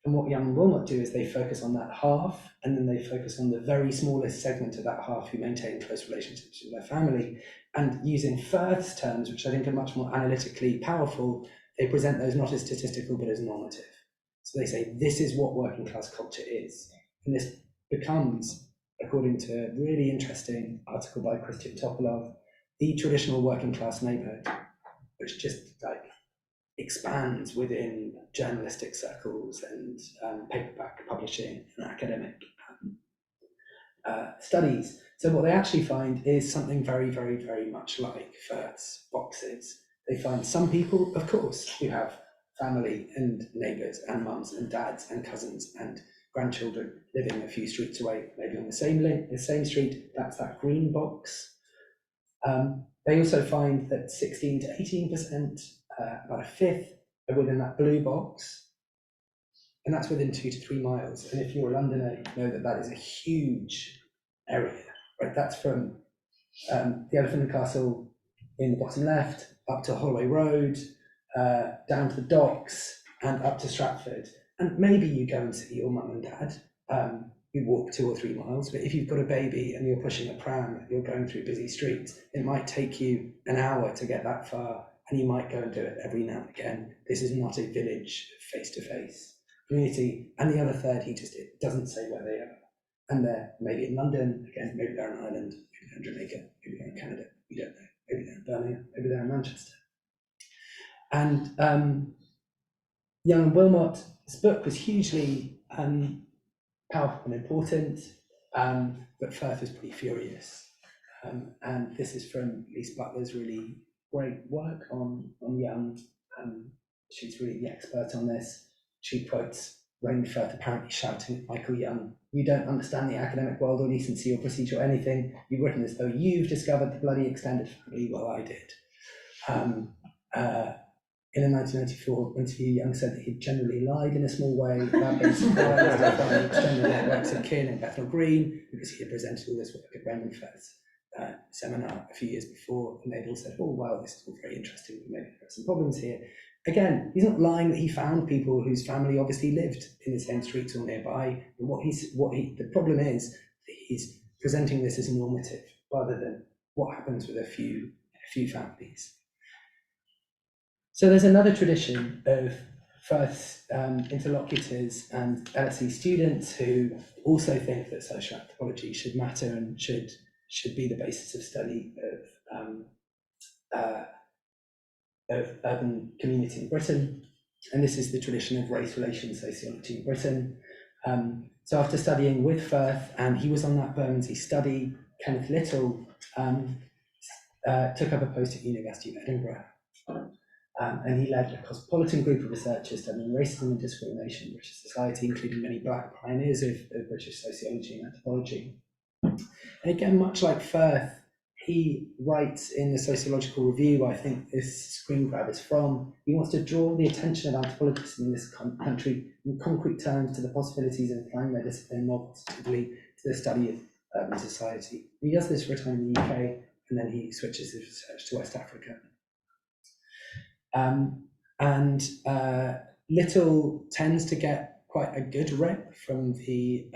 And what Young and Wilmot do is they focus on that half, and then they focus on the very smallest segment of that half who maintain close relationships with their family. And using Firth's terms, which I think are much more analytically powerful, they present those not as statistical but as normative. So they say, this is what working class culture is. And this becomes, according to a really interesting article by Christian Topolov, the traditional working class neighborhood, which just like expands within journalistic circles and paperback publishing and academic studies. So what they actually find is something very, very, very much like Firth's boxes. They find some people, of course, who have family and neighbours and mums and dads and cousins and grandchildren living a few streets away, maybe on the same street. That's that green box. They also find that 16 to 18%, about a fifth, are within that blue box, and that's within 2 to 3 miles. And if you're a Londoner, you know that that is a huge area, right? That's from the Elephant and Castle in the bottom left, up to Holloway Road, down to the docks, and up to Stratford. And maybe you go and see your mum and dad. You walk 2 or 3 miles, but if you've got a baby and you're pushing a pram, you're going through busy streets, it might take you an hour to get that far, and you might go and do it every now and again. This is not a village face-to-face community. And the other third, it doesn't say where they are. And they're maybe in London, again, maybe they're in Ireland, maybe they're in Jamaica, maybe they're in Canada, we don't know. Maybe they're in Birmingham, maybe they're in Manchester. And Young and Wilmot's book was hugely powerful and important, but Firth was pretty furious. And this is from Lise Butler's really great work on Young. She's really the expert on this. She quotes Raymond Firth apparently shouting at Michael Young, "You don't understand the academic world or decency or procedure or anything. You've written as though you've discovered the bloody extended family." Well, I did. In a 1994 interview, Young said that he generally lied in a small way about being surprised by the extended networks of kin in Bethnal Green, because he had presented all this work at Raymond Firth's seminar a few years before, and they'd all said, "Oh, wow, this is all very interesting, maybe there are some problems here." Again, he's not lying that he found people whose family obviously lived in the same streets or nearby, but the problem is that he's presenting this as normative rather than what happens with a few families. So there's another tradition of Firth's interlocutors and LSE students who also think that social anthropology should matter and should be the basis of study of urban community in Britain. And this is the tradition of race relations sociology in Britain. So after studying with Firth, and he was on that Bermondsey study, Kenneth Little took up a post at the University of Edinburgh. And he led a cosmopolitan group of researchers studying racism and discrimination in British society, including many Black pioneers of British sociology and anthropology. And again, much like Firth, he writes in the Sociological Review, I think this screen grab is from, he wants to draw the attention of anthropologists in this country in concrete terms to the possibilities of applying their discipline more positively to the study of urban society. He does this for a time in the UK, and then he switches his research to West Africa. Little tends to get quite a good rep from the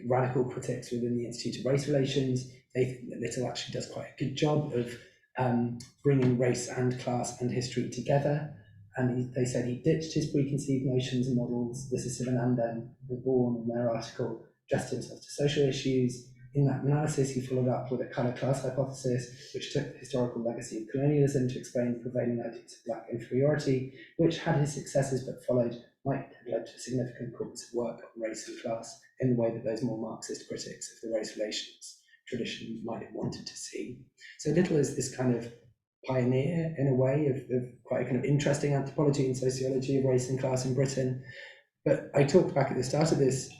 radical critics within the Institute of Race Relations. They think that Little actually does quite a good job of bringing race and class and history together. And they said he ditched his preconceived notions and models. This is Sivanandan, Born in their article, addressed himself to social issues. In that analysis, he followed up with a colour class hypothesis, which took the historical legacy of colonialism to explain the prevailing ideas of Black inferiority, which had its successes but might have led to significant corpus of work on race and class in the way that those more Marxist critics of the race relations tradition might have wanted to see. So Little is this kind of pioneer, in a way, of quite a kind of interesting anthropology and sociology of race and class in Britain. But I talked back at the start of this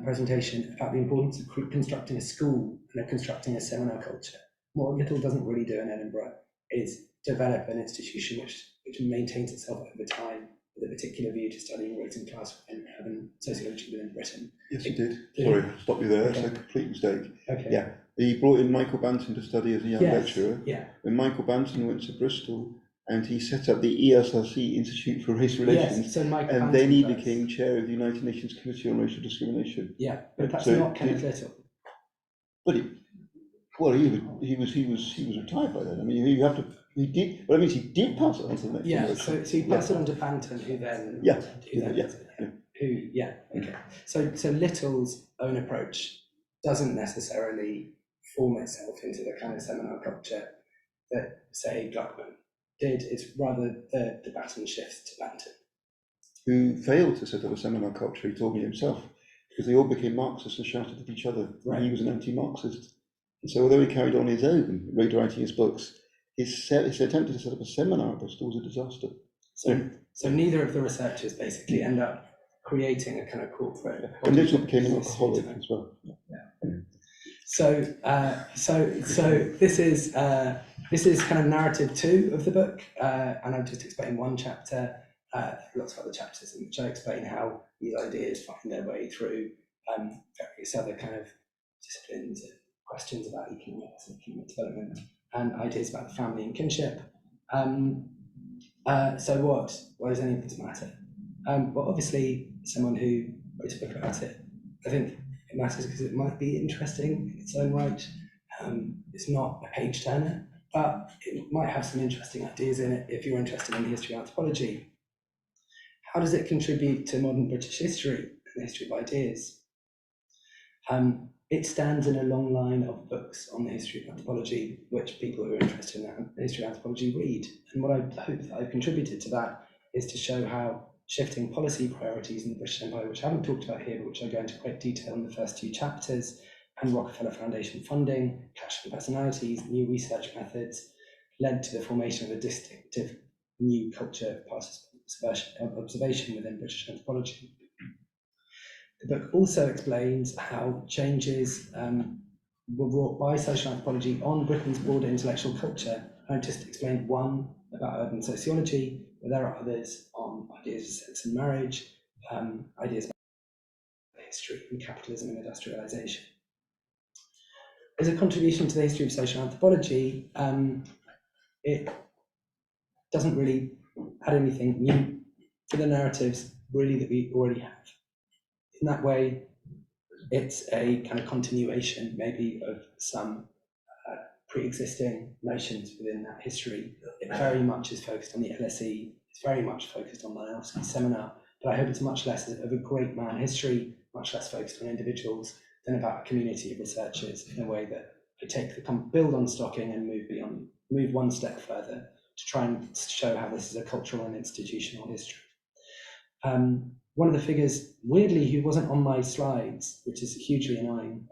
presentation about the importance of constructing a school and of constructing a seminar culture. What Little doesn't really do in Edinburgh is develop an institution which maintains itself over time with a particular view to studying race and class and urban sociology within Britain. Yes, he did. Sorry, I'll stop you there. That's a complete mistake. Okay. Yeah, he brought in Michael Banton to study as a young lecturer. Yeah. When Michael Banton went to Bristol, and he set up the ESRC, Institute for Race Relations, yes, so Michael and Banton then he became chair of the United Nations Committee on Racial Discrimination. Yeah, but that's not Kenneth Little. But he was retired by then. I mean, you have to. He did. Well, I mean, he did pass it on to the next generation. So he passed it on to Banton, who then. Okay. So Little's own approach doesn't necessarily form itself into the kind of seminar culture that, say, Gluckman did. It's rather the baton shifts to Banton, who failed to set up a seminar culture. He told me himself, because they all became Marxists and shouted at each other. Right. He was an anti-Marxist. And so although he carried on his own, writing his books, his attempt to set up a seminar at Bristol was a disaster. So neither of the researchers basically end up creating a kind of corporate. And Little became an alcoholic as well. Yeah. So this is kind of narrative 2 of the book, and I've just explained one chapter. Lots of other chapters in which I explain how these ideas find their way through various other kind of disciplines, questions about economics and economic development, and ideas about the family and kinship. So what does any of this matter? Well, obviously, someone who wrote a book about it, I think it matters because it might be interesting in its own right. It's not a page turner, but it might have some interesting ideas in it if you're interested in the history of anthropology. How does it contribute to modern British history and the history of ideas? It stands in a long line of books on the history of anthropology, which people who are interested in the history of anthropology read. And what I hope that I've contributed to that is to show how shifting policy priorities in the British Empire, which I haven't talked about here, but which I go into great detail in the first 2 chapters, and Rockefeller Foundation funding, cash and personalities, new research methods, led to the formation of a distinctive new culture of observation within British anthropology. The book also explains how changes were wrought by social anthropology on Britain's broader intellectual culture. I've just explained one about urban sociology, but there are others on ideas of sex and marriage, ideas about history and capitalism and industrialization. As a contribution to the history of social anthropology, it doesn't really add anything new to the narratives really that we already have. In that way, it's a kind of continuation maybe of some pre-existing notions within that history. It very much is focused on the LSE, it's very much focused on the LSE seminar, but I hope it's much less of a great man history, much less focused on individuals than about a community of researchers in a way that I take the build on Stocking and move one step further to try and show how this is a cultural and institutional history. One of the figures, weirdly, who wasn't on my slides, which is hugely annoying,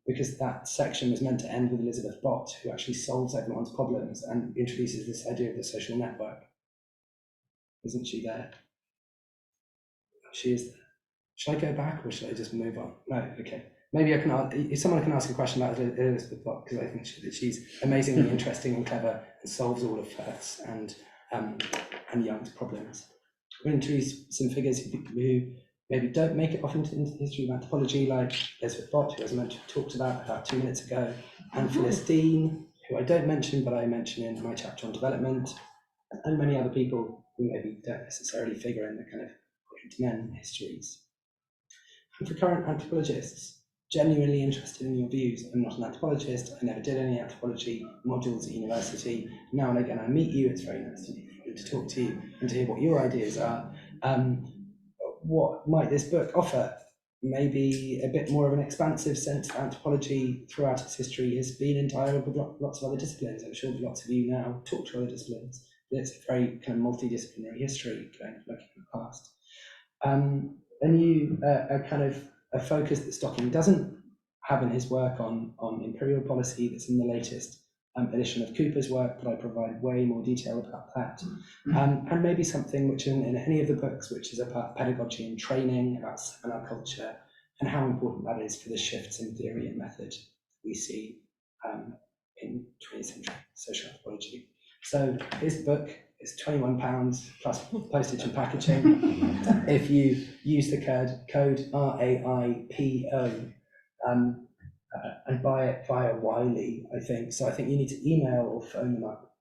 because that section was meant to end with Elizabeth Bott, who actually solves everyone's problems and introduces this idea of the social network. Isn't she there? She is there. Should I go back or should I just move on? No, okay. Maybe I can ask, if someone can ask a question about Elizabeth Bott, because I think that she's amazingly interesting and clever and solves all of Firth's and Young's problems. We'll introduce some figures who maybe don't make it off into the history of anthropology, like Elizabeth Bott, who as I talked about 2 minutes ago, and Phyllis Dean, who I don't mention, but I mention in my chapter on development, and many other people who maybe don't necessarily figure in the kind of great men histories. And for current anthropologists, genuinely interested in your views, I'm not an anthropologist, I never did any anthropology modules at university. Now and again I meet you, it's very nice to talk to you and to hear what your ideas are. What might this book offer? Maybe a bit more of an expansive sense of anthropology throughout its history has been in dialogue with lots of other disciplines. I'm sure lots of you now talk to other disciplines, but it's a very kind of multidisciplinary history going looking at the past. A focus that Stocking doesn't have in his work on imperial policy that's in the latest edition of Cooper's work, but I provide way more detail about that. And maybe something which in any of the books, which is about pedagogy and training, about seminar culture, and how important that is for the shifts in theory and method we see in 20th century social anthropology. So this book is £21 plus postage and packaging. If you use the code RAIPO and buy it via Wiley, I think. So I think you need to email or phone them up.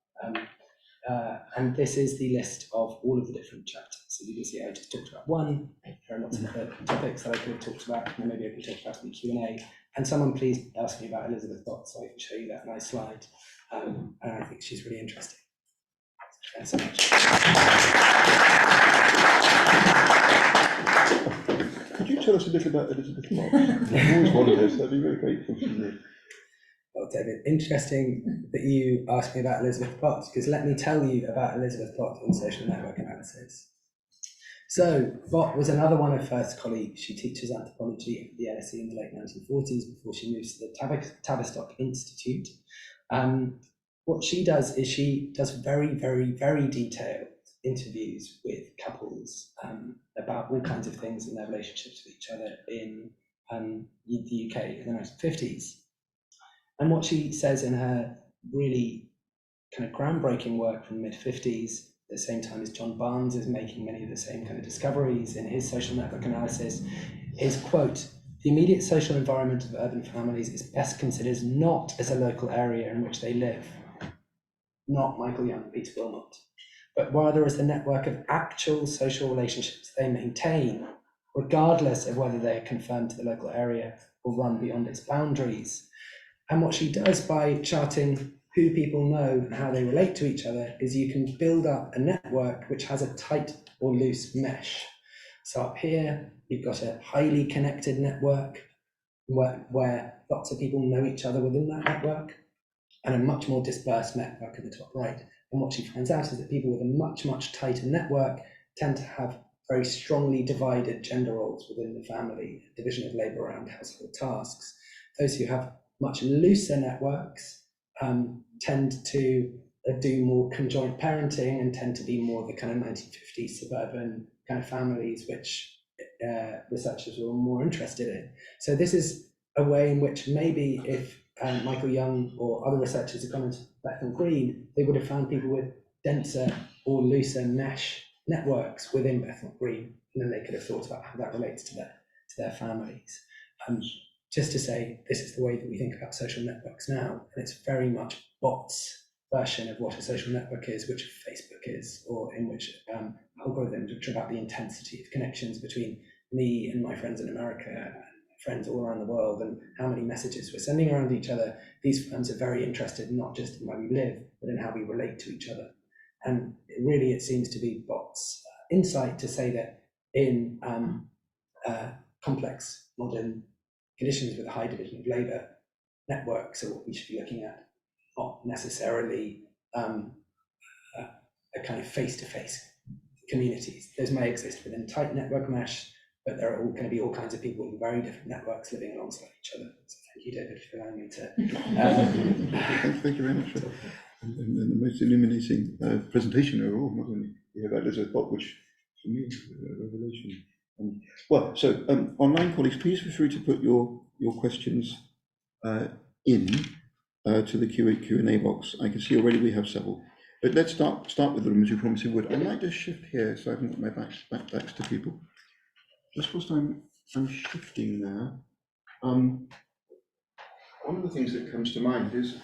And this is the list of all of the different chapters. So you can see I just talked about one. There are lots of other topics that I could have talked about, and maybe I could talk about in the Q&A. And someone please ask me about Elizabeth Bott so I can show you that nice slide. And I think she's really interesting. Thanks so much. Could you tell us a little about Elizabeth Bott? I've always wondered this, I'd be very grateful to you. Well, David, interesting that you asked me about Elizabeth Bott, because let me tell you about Elizabeth Bott in social network analysis. So, Bott was another one of Firth's colleagues. She teaches anthropology at the LSE in the late 1940s before she moves to the Tavistock Institute. What she does is she does very, very, very detailed interviews with couples about all kinds of things in their relationships with each other in the UK in the 1950s. And what she says in her really kind of groundbreaking work from the mid-50s, at the same time as John Barnes is making many of the same kind of discoveries in his social network analysis, is, quote, "The immediate social environment of urban families is best considered not as a local area in which they live," not Michael Young, Peter Wilmot, "but rather as the network of actual social relationships they maintain, regardless of whether they are confined to the local area or run beyond its boundaries." And what she does by charting who people know and how they relate to each other is you can build up a network which has a tight or loose mesh. So up here, you've got a highly connected network where lots of people know each other within that network, and a much more dispersed network at the top right. And what she finds out is that people with a much, much tighter network tend to have very strongly divided gender roles within the family, division of labour around household tasks. Those who have much looser networks tend to do more conjoint parenting and tend to be more the kind of 1950s suburban kind of families, which researchers were more interested in. So this is a way in which maybe if Michael Young or other researchers had gone into Bethnal Green, they would have found people with denser or looser mesh networks within Bethnal Green, and then they could have thought about how that relates to their families. Just to say, this is the way that we think about social networks now, and it's very much bots' version of what a social network is, which Facebook is, or in which algorithms, which are about the intensity of connections between me and my friends in America, and friends all around the world, and how many messages we're sending around each other. These firms are very interested not just in where we live, but in how we relate to each other. And really, it seems to be bots' insight to say that in complex modern conditions with a high division of labour, networks are what we should be looking at, not necessarily a kind of face-to-face communities. Those may exist within tight network mesh, but there are all going to be all kinds of people in very different networks living alongside each other. So thank you, David, for allowing me to. Thank you very much for the most illuminating presentation overall. Not only you have Elizabeth Bott, which for me is a revelation. Well, so online colleagues, please feel free to put your questions in to the Q&A box. I can see already we have several. But let's start with the room as you promised we would. I might just shift here so I can put my backs to people. Just whilst I'm shifting there, one of the things that comes to mind is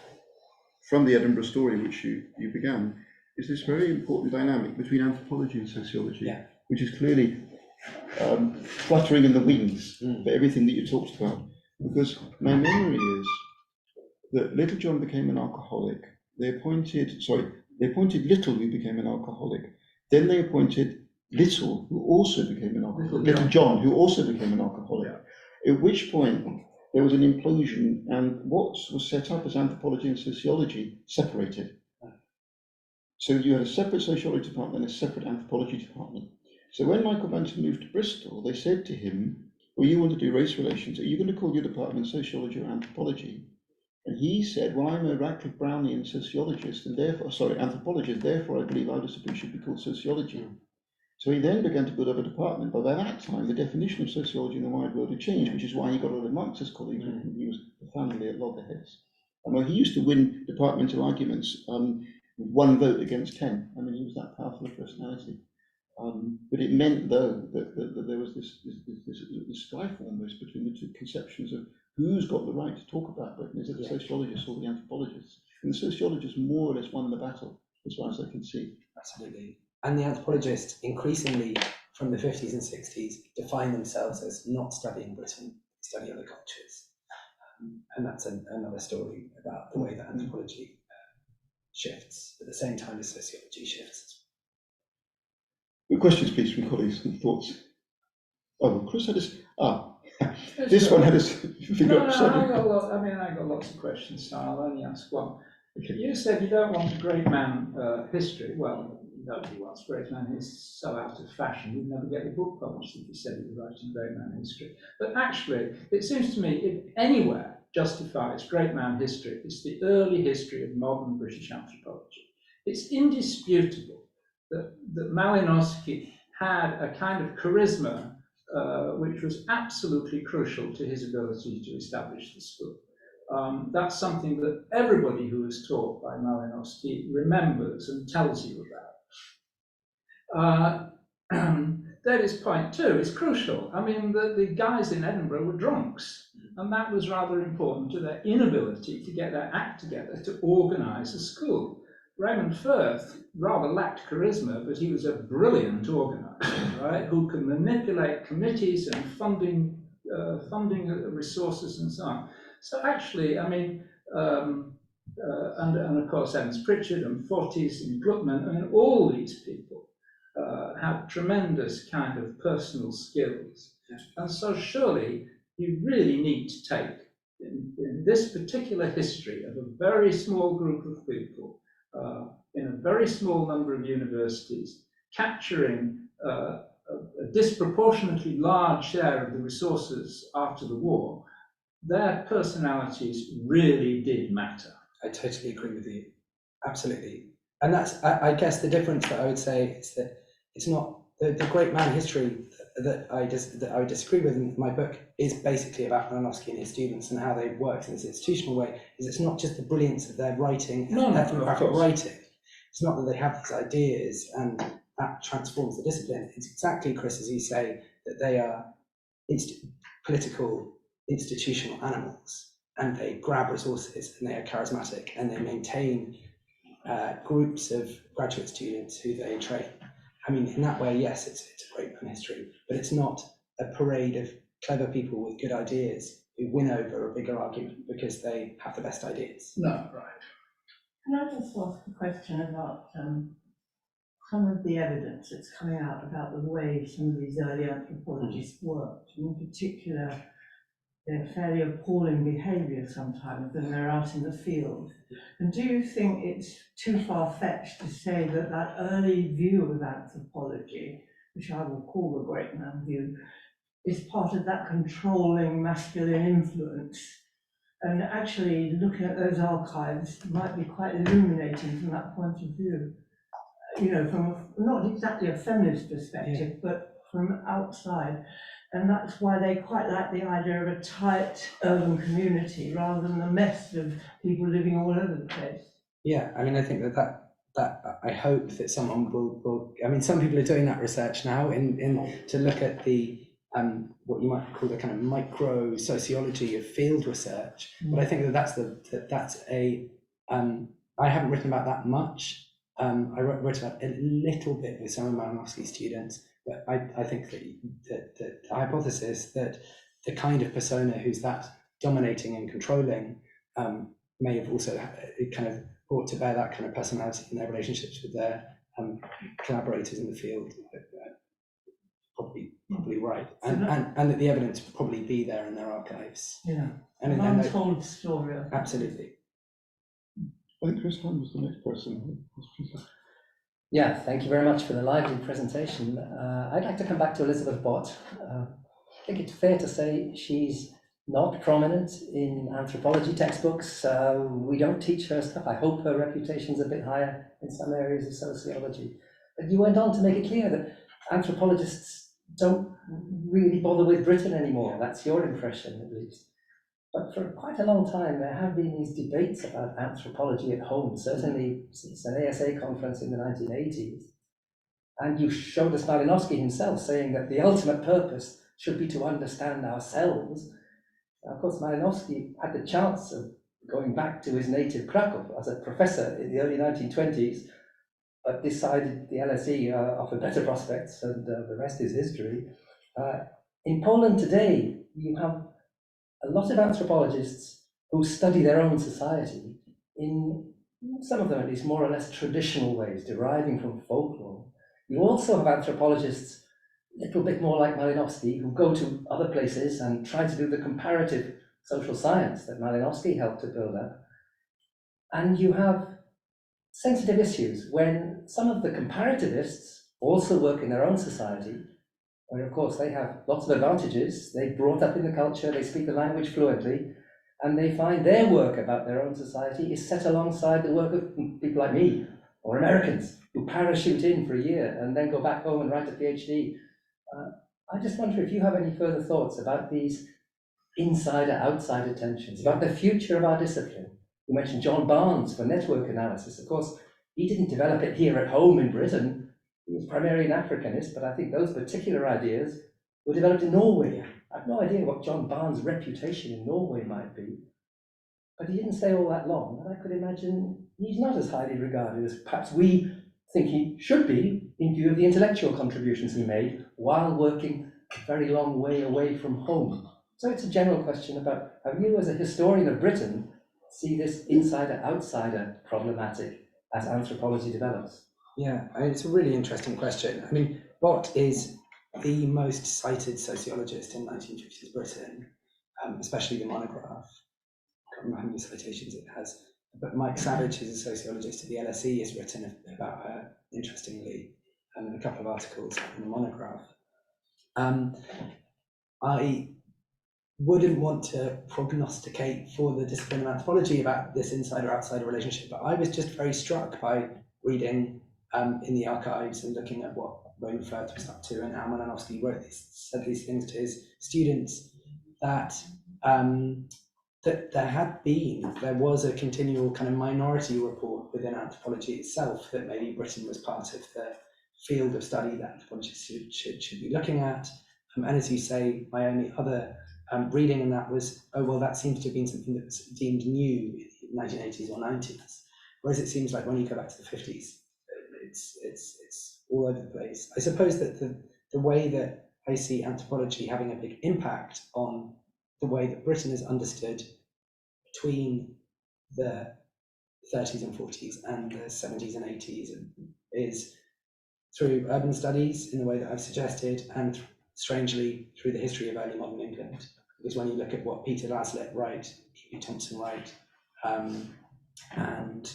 from the Edinburgh story, which you began, is this very important dynamic between anthropology and sociology, which is clearly fluttering in the wings for everything that you talked about. Because my memory is that Little John became an alcoholic. They appointed Little, who became an alcoholic. Then they appointed Little, who also became an alcoholic. Little John, who also became an alcoholic. At which point there was an implosion, and what was set up as anthropology and sociology separated. So you had a separate sociology department and a separate anthropology department. So when Michael Banton moved to Bristol, they said to him, well, you want to do race relations, are you going to call your department sociology or anthropology? And he said, well, I'm a Radcliffe Brownian sociologist, and therefore, anthropologist, therefore I believe our discipline should be called sociology. So he then began to build up a department, but by that time, the definition of sociology in the wide world had changed, which is why he got a lot of Marxist colleagues with whom he was profoundly at loggerheads. And well, he used to win departmental arguments, 1 vote against 10. I mean, he was that powerful a personality. But it meant, though, that there was this strife almost between the two conceptions of who's got the right to talk about Britain. Is it the sociologists or the anthropologists? And the sociologists more or less won the battle, as far as I can see. Absolutely. And the anthropologists increasingly from the 50s and 60s define themselves as not studying Britain, study other cultures. And that's another story about the way that anthropology shifts at the same time as sociology shifts. Good questions, please, from colleagues and thoughts. Oh, Chris had this one had a figure. I got lots of questions, so I'll only ask one. Okay. You said you don't want a great man history. Well, nobody wants great man history. It's so out of fashion. You'd never get the book published if you said you were writing great man history. But actually, it seems to me, if anywhere justifies great man history, it's the early history of modern British anthropology. It's indisputable that Malinowski had a kind of charisma which was absolutely crucial to his ability to establish the school. That's something that everybody who was taught by Malinowski remembers and tells you about. David's point too is crucial. I mean, the guys in Edinburgh were drunks, and that was rather important to their inability to get their act together to organise a school. Raymond Firth rather lacked charisma, but he was a brilliant organiser, right? Who could manipulate committees and funding resources and so on. So actually, I mean, and of course Evans Pritchard and Forties and Gluckman, I mean, all these people have tremendous kind of personal skills. And so surely you really need to take, in this particular history of a very small group of people, in a very small number of universities, capturing a a disproportionately large share of the resources after the war, their personalities really did matter. I totally agree with you. Absolutely. And that's, I guess, the difference that I would say is that it's not the great man history that I disagree with in my book is basically about Malinowski and his students and how they worked in this institutional way. Is it's not just the brilliance of their writing, ethnographic writing. It's not that they have these ideas and that transforms the discipline. It's exactly, Chris, as you say, that they are political, institutional animals, and they grab resources and they are charismatic and they maintain groups of graduate students who they train. I mean, in that way, yes, it's a great man history, but it's not a parade of clever people with good ideas who win over a bigger argument because they have the best ideas. No, right. Can I just ask a question about some of the evidence that's coming out about the way some of these early anthropologists worked, and in particular, their fairly appalling behaviour sometimes when they're out in the field. And do you think it's too far-fetched to say that that early view of anthropology, which I will call the great man view, is part of that controlling masculine influence? And actually looking at those archives might be quite illuminating from that point of view. You know, from not exactly a feminist perspective, but from outside. And that's why they quite like the idea of a tight urban community rather than the mess of people living all over the place. Yeah, I mean, I think that I hope that someone will. I mean, some people are doing that research now in to look at the what you might call the kind of micro sociology of field research. But I think that's a. I haven't written about that much. I wrote about a little bit with some of Malinowski's students, but I think that the hypothesis that the kind of persona who's that dominating and controlling may have also kind of brought to bear that kind of personality in their relationships with their collaborators in the field. Probably right, and that the evidence will probably be there in their archives. Yeah, and an untold story. Absolutely. I think Chris Hunt was the next person. Yeah, thank you very much for the lively presentation. I'd like to come back to Elizabeth Bott. I think it's fair to say she's not prominent in anthropology textbooks. We don't teach her stuff. I hope her reputation's a bit higher in some areas of sociology. But you went on to make it clear that anthropologists don't really bother with Britain anymore. That's your impression, at least. But for quite a long time, there have been these debates about anthropology at home, certainly since an ASA conference in the 1980s. And you showed us Malinowski himself saying that the ultimate purpose should be to understand ourselves. Now, of course, Malinowski had the chance of going back to his native Krakow as a professor in the early 1920s, but decided the LSE offered better prospects, and the rest is history. In Poland today, you have a lot of anthropologists who study their own society in, some of them at least, more or less traditional ways, deriving from folklore. You also have anthropologists, a little bit more like Malinowski, who go to other places and try to do the comparative social science that Malinowski helped to build up. And you have sensitive issues when some of the comparativists also work in their own society, where of course they have lots of advantages. They brought up in the culture, they speak the language fluently, and they find their work about their own society is set alongside the work of people like me, or Americans, who parachute in for a year and then go back home and write a PhD. I just wonder if you have any further thoughts about these insider-outsider tensions, about the future of our discipline. You mentioned John Barnes for network analysis. Of course, he didn't develop it here at home in Britain. He was primarily an Africanist, but I think those particular ideas were developed in Norway. I have no idea what John Barnes' reputation in Norway might be, but he didn't stay all that long, and I could imagine he's not as highly regarded as perhaps we think he should be in view of the intellectual contributions he made while working a very long way away from home. So it's a general question about how you, as a historian of Britain, see this insider-outsider problematic as anthropology develops. Yeah, I mean, it's a really interesting question. I mean, Bott is the most cited sociologist in 1950s Britain, especially the monograph. I can't remember how many citations it has. But Mike Savage, who's a sociologist at the LSE, has written about her, interestingly, in a couple of articles in the monograph. I wouldn't want to prognosticate for the discipline of anthropology about this inside or outside relationship, but I was just very struck by reading in the archives and looking at what Raymond Firth was up to, and how Malinowski said these things to his students, that that there was a continual kind of minority report within anthropology itself that maybe Britain was part of the field of study that anthropologists should be looking at. And as you say, my only other reading in that was, oh, well, that seems to have been something that was deemed new in the 1980s or 90s. Whereas it seems like when you go back to the 50s, it's all over the place. I suppose that the way that I see anthropology having a big impact on the way that Britain is understood between the 30s and 40s and the 70s and 80s is through urban studies in the way that I've suggested, and strangely through the history of early modern England. Because when you look at what Peter Laslett wrote, E.B. Thompson wrote, and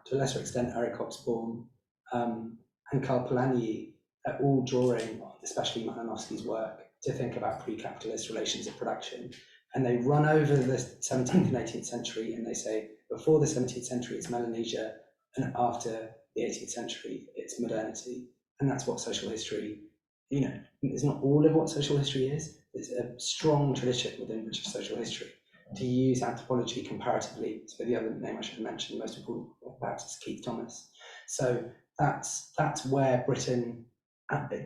to a lesser extent Eric Hobsbawm and Karl Polanyi, are all drawing on, especially Malinowski's work, to think about pre-capitalist relations of production. And they run over the 17th and 18th century, and they say, before the 17th century, it's Melanesia, and after the 18th century, it's modernity. And that's what social history, it's not all of what social history is. There's a strong tradition within British social history to use anthropology comparatively. So the other name I should have mentioned, most important perhaps, is Keith Thomas. So that's where Britain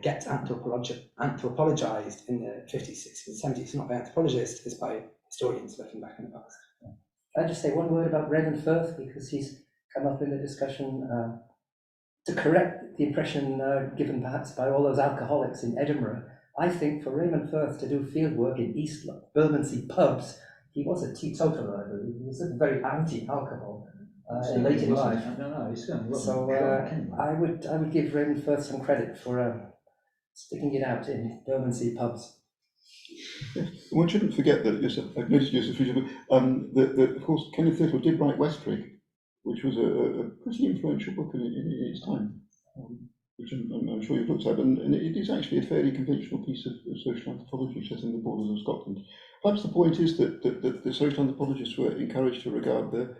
gets anthropologized in the 50s, 60s, 70s, not by anthropologists, it's by historians looking back in the past. Can I just say one word about Raymond Firth, because he's come up in the discussion, to correct the impression given perhaps by all those alcoholics in Edinburgh. I think for Raymond Firth to do field work in East Bermondsey pubs, he was a teetotaler, I believe. He was very anti-alcohol late in life. So I would give Raymond Firth some credit for sticking it out in Bermondsey pubs. One shouldn't forget that, I've noticed, that of course Kenneth Little did write Westrig, which was a pretty influential book in its time, which I'm sure you've looked at, and it is actually a fairly conventional piece of social anthropology set in the borders of Scotland. Perhaps the point is that the social anthropologists were encouraged to regard the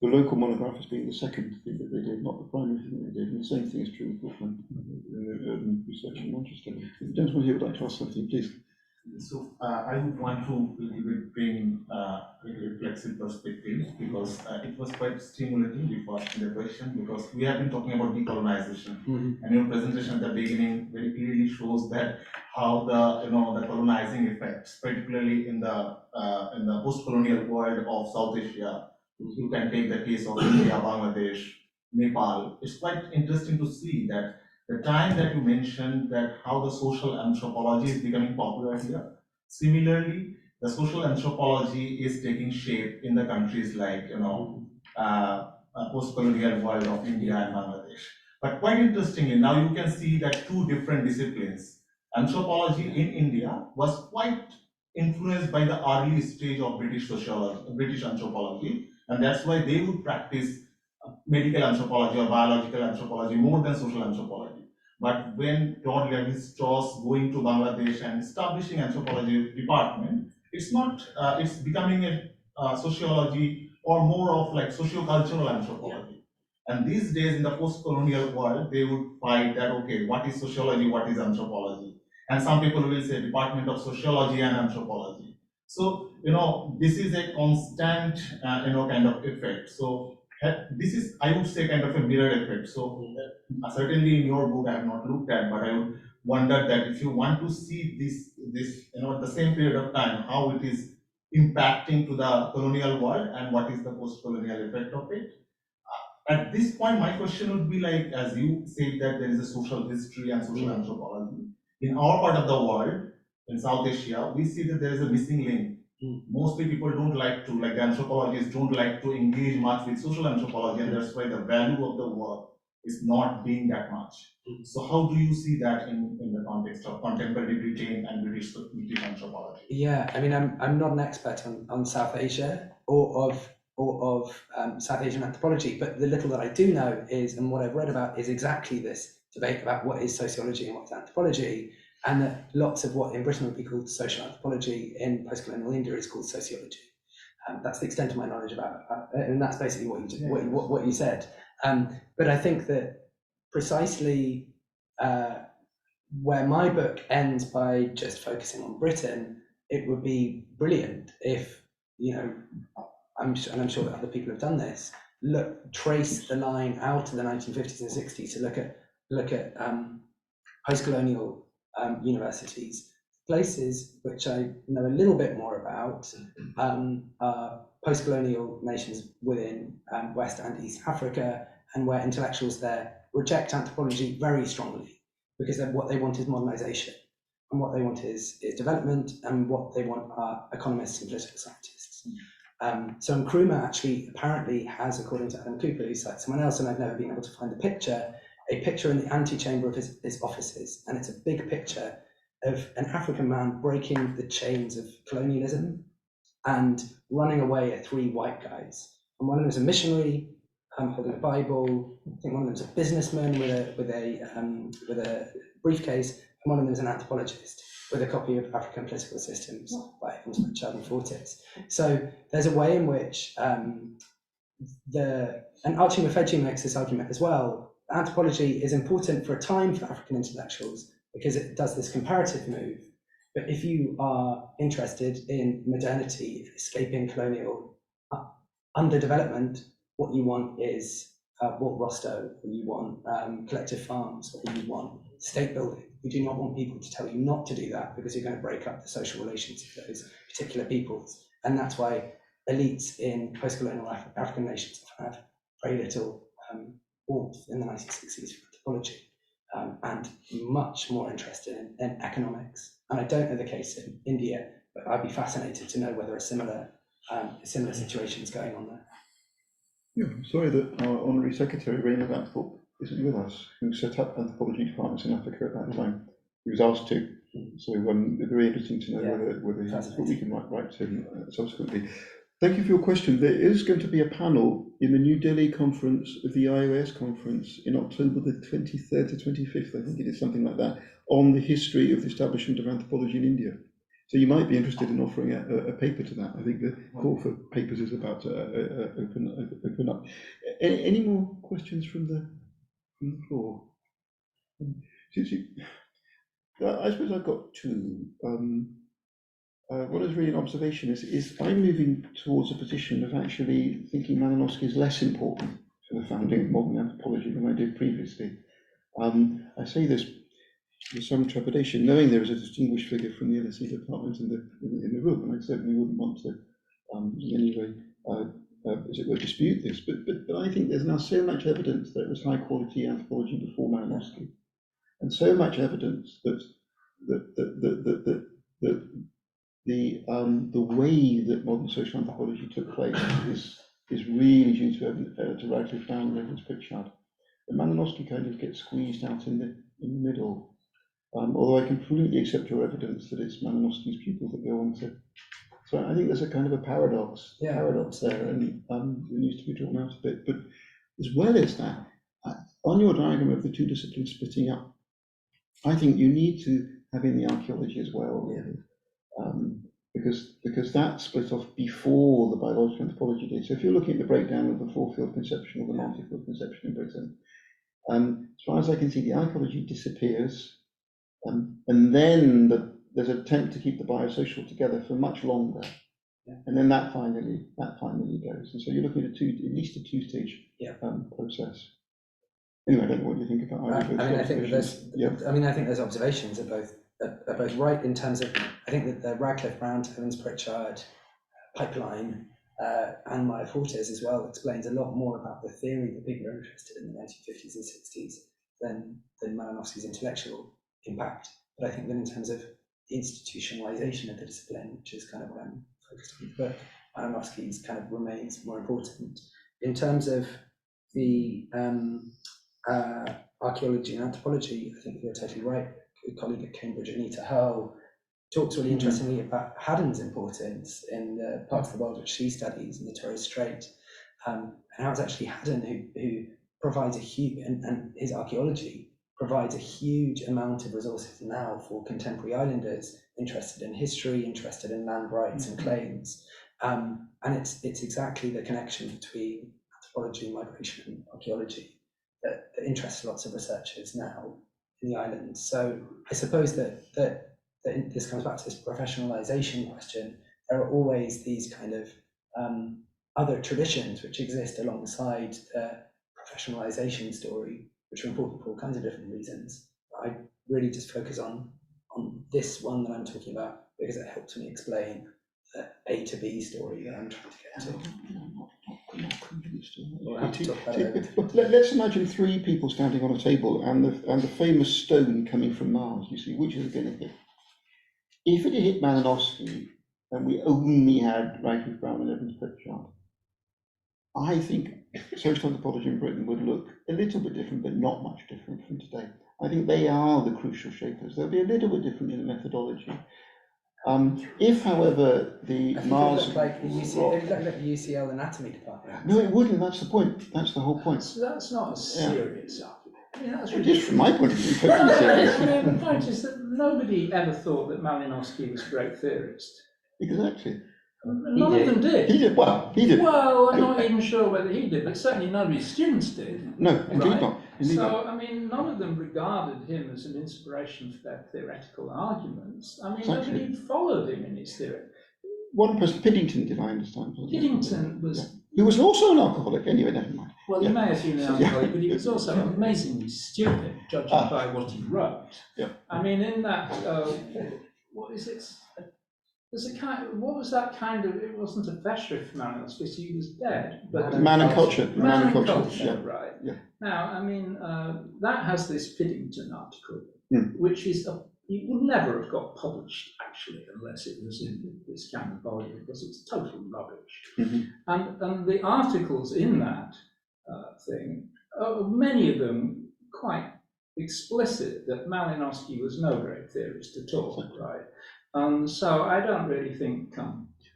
local monograph as being the second thing that they did, not the primary thing that they did, and the same thing is true with Whitman in the urban research in Manchester. If the gentleman here would like to ask something, please. So I would want to bring a reflexive perspective, because it was quite stimulating before the question, because we have been talking about decolonization, and your presentation at the beginning very clearly shows that how the colonizing effects, particularly in the post-colonial world of South Asia. You can take the case of India, Bangladesh, Nepal. It's quite interesting to see that the time that you mentioned that how the social anthropology is becoming popular here, similarly, the social anthropology is taking shape in the countries like, post-colonial world of India and Bangladesh. But quite interestingly, now you can see that two different disciplines. Anthropology in India was quite influenced by the early stage of British anthropology, and that's why they would practice medical anthropology or biological anthropology more than social anthropology. But when Claude Lévi-Strauss going to Bangladesh and establishing anthropology department, it's becoming a sociology or more of like socio-cultural anthropology. And these days in the post-colonial world, they would find that, okay, what is sociology, what is anthropology? And some people will say Department of Sociology and Anthropology. So, this is a constant, kind of effect. So this is, I would say, kind of a mirror effect. So certainly in your book, I have not looked at, but I would wonder that if you want to see this, at the same period of time, how it is impacting to the colonial world and what is the post-colonial effect of it. At this point, my question would be like, as you said that there is a social history and social anthropology. In our part of the world, in South Asia, we see that there is a missing link. Mostly people don't like to, like the anthropologists don't like to engage much with social anthropology, and that's why the value of the work is not being that much. So how do you see that in the context of contemporary Britain and British anthropology? Yeah, I mean, I'm not an expert on South Asia or of South Asian anthropology, but the little that I do know is, and what I've read about, is exactly this debate about what is sociology and what is anthropology. and that lots of what in Britain would be called social anthropology in post-colonial India is called sociology. That's the extent of my knowledge about and that's basically what you said. But I think that precisely where my book ends by just focusing on Britain, it would be brilliant if, you know, I'm sure that other people have done this, trace the line out to the 1950s and 60s to look at post-colonial universities. Places which I know a little bit more about are post-colonial nations within West and East Africa, and where intellectuals there reject anthropology very strongly, because what they want is modernization, and what they want is development, and what they want are economists and political scientists. So Nkrumah actually apparently has, according to Adam Cooper, who cites someone else, and I've never been able to find the picture, a picture in the antechamber of his offices, and it's a big picture of an African man breaking the chains of colonialism and running away at 3 white guys. And one of them is a missionary holding a Bible. I think one of them is a businessman with a briefcase, and one of them is an anthropologist with a copy of African Political Systems by Sheldon Fortis. So there's a way in which, and Archie Mufeji makes this argument as well, anthropology is important for a time for African intellectuals because it does this comparative move. But if you are interested in modernity, escaping colonial underdevelopment, what you want is Walt Rostow, or you want collective farms, or you want state building. You do not want people to tell you not to do that because you're going to break up the social relations of those particular peoples. And that's why elites in post-colonial African nations have very little warmth in the 1960s for anthropology, and much more interested in economics. And I don't know the case in India, but I'd be fascinated to know whether a similar situation is going on there. Yeah, I'm sorry that our Honorary Secretary, Raymond Lapthorpe, isn't with us, who set up anthropology departments in Africa at that time. He was asked to, so it's very interesting to know whether we can write to him subsequently. Thank you for your question. There is going to be a panel in the New Delhi conference of the IOS conference in October the 23rd to 25th, I think it is, something like that, on the history of the establishment of anthropology in India. So you might be interested in offering a paper to that. I think the call for papers is about to open up. Any more questions from the floor? I suppose I've got two. What is really an observation is I'm moving towards a position of actually thinking Malinowski is less important for the founding of modern anthropology than I did previously. I say this with some trepidation, knowing there is a distinguished figure from the LSE department in the room, and I certainly wouldn't want to in any way, as it were, dispute this. But I think there's now so much evidence that it was high quality anthropology before Malinowski, and so much evidence that the way that modern social anthropology took place is really due to Radcliffe Brown and Evans Pritchard. And Malinowski kind of gets squeezed out in the middle. Although I completely accept your evidence that it's Malinowski's pupils that go on to. So I think there's a kind of a paradox there, and it needs to be drawn out a bit. But as well as that, on your diagram of the two disciplines splitting up, I think you need to have in the archaeology as well, really. Because that split off before the biological anthropology did. So if you're looking at the breakdown of the four-field conception or the multi-field conception in Britain, as far as I can see, the archaeology disappears, and then there's an attempt to keep the biosocial together for much longer, and then that finally goes. And so you're looking at at least a two-stage process. Anyway, I don't know what you think about either. I think those observations are both right in terms of, I think that the Radcliffe Brown to Evans Pritchard pipeline and Meyer Fortes as well explains a lot more about the theory that people are interested in the 1950s and 60s than Malinowski's intellectual impact. But I think that in terms of the institutionalization of the discipline, which is kind of what I'm focused on, but Malinowski's kind of remains more important. In terms of the archaeology and anthropology, I think you're totally right. A colleague at Cambridge, Anita Hurl, talks really interestingly about Haddon's importance in the parts of the world which she studies in the Torres Strait, and how it's actually Haddon who provides a huge, and his archaeology provides a huge amount of resources now for contemporary islanders interested in history, interested in land rights and claims. And it's exactly the connection between anthropology, migration, and archaeology that interests lots of researchers now in the islands. So I suppose that this comes back to this professionalization question. There are always these kind of other traditions which exist alongside the professionalization story, which are important for all kinds of different reasons. I really just focus on this one that I'm talking about because it helps me explain the A to B story that I'm trying to get to. We'll have to talk about it. Let's imagine three people standing on a table and the famous stone coming from Mars. You see, which is it going to hit? If it had hit Malinowski and we only had Radcliffe, Brown and Evans Pritchard, I think social anthropology in Britain would look a little bit different, but not much different from today. I think they are the crucial shapers. They'll be a little bit different in the methodology. If, however, the Mars... It like the UCL anatomy department. No, it wouldn't. That's the point. That's the whole point. That's not a serious argument. I mean, that's It is from my point of view, totally serious. I mean, the point is that nobody ever thought that Malinowski was a great theorist. Exactly. None of them did. He did. Well, he did. Well, I'm not even sure whether he did, but certainly none of his students did. No, indeed Right? not. Indeed So, not. I mean, none of them regarded him as an inspiration for their theoretical arguments. I mean, Exactly. nobody followed him in his theory. One person, Piddington, did I understand? wasn't it? Piddington was, Who was also an alcoholic. Anyway, never mind. well, he Yeah. may have been an alcoholic, but he was also amazingly stupid, judging by what he wrote. Yeah. I mean, in that, what is it? There's a kind. What was that kind of? It wasn't a Feshriff Malinowski, he was dead. But Man and Culture. Man and Culture, Yeah. right? Yeah. Now, I mean, that has this Piddington article, which is it would never have got published actually unless it was in this kind of volume because it's total rubbish. And the articles in that thing, many of them quite explicit that Malinowski was no great theorist at all, right? So I don't really think.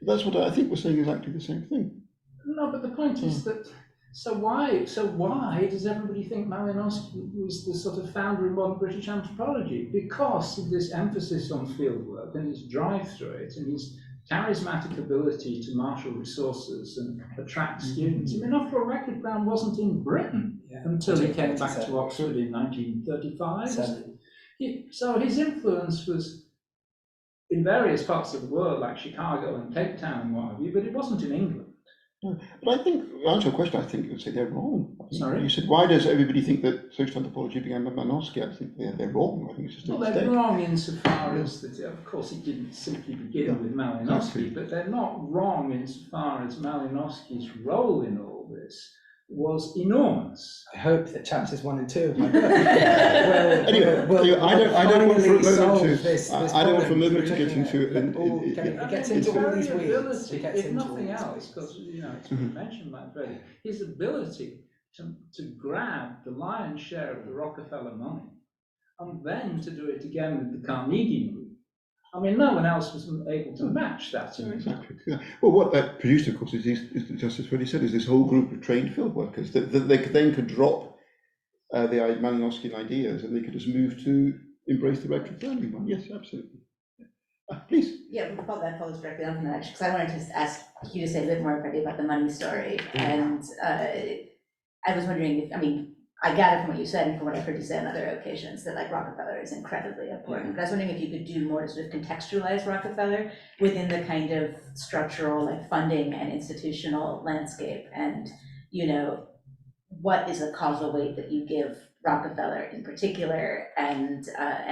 That's what I think we're saying exactly the same thing. No, but the point is that. So why does everybody think Malinowski was the sort of founder of modern British anthropology? Because of this emphasis on fieldwork and his drive through it and his charismatic ability to marshal resources and attract students. I mean, after all, Radcliffe Brown wasn't in Britain until he came back to Oxford in 1935. So his influence was in various parts of the world, like Chicago and Cape Town and what have you, but it wasn't in England. No, but I think, to answer your question, I think you would say they're wrong. Sorry? You said, why does everybody think that social anthropology began with Malinowski? I think they're wrong. I think it's just a Well, mistake. they're wrong insofar as that, of course, it didn't simply begin with Malinowski, but they're not wrong insofar as Malinowski's role in all this was enormous. I hope that chapters 1 and 2 of my book Anyway, I don't want for a moment to. this I don't want for a problem moment to get through into looking it. at it gets into all these weeds. It gets If into all nothing these else, weeds. because it's been mentioned by Freddy, his ability to grab the lion's share of the Rockefeller money and then to do it again with the Carnegie move. I mean, no one else was able to match that. Exactly. Yeah. Well, what that produced, of course, is just as Freddy said, is this whole group of trained field workers that they could drop the Malinowskian ideas and they could just move to embrace the Radcliffe Brown one. Yes, absolutely. Please. Yeah, that follows directly on from that, actually, because I wanted to ask you to say a bit more, Freddy, about the money story. And I was wondering if, I mean, I gather from what you said and from what I've heard you say on other occasions that like Rockefeller is incredibly important. But I was wondering if you could do more to sort of contextualize Rockefeller within the kind of structural, like funding and institutional landscape, and what is the causal weight that you give Rockefeller in particular, and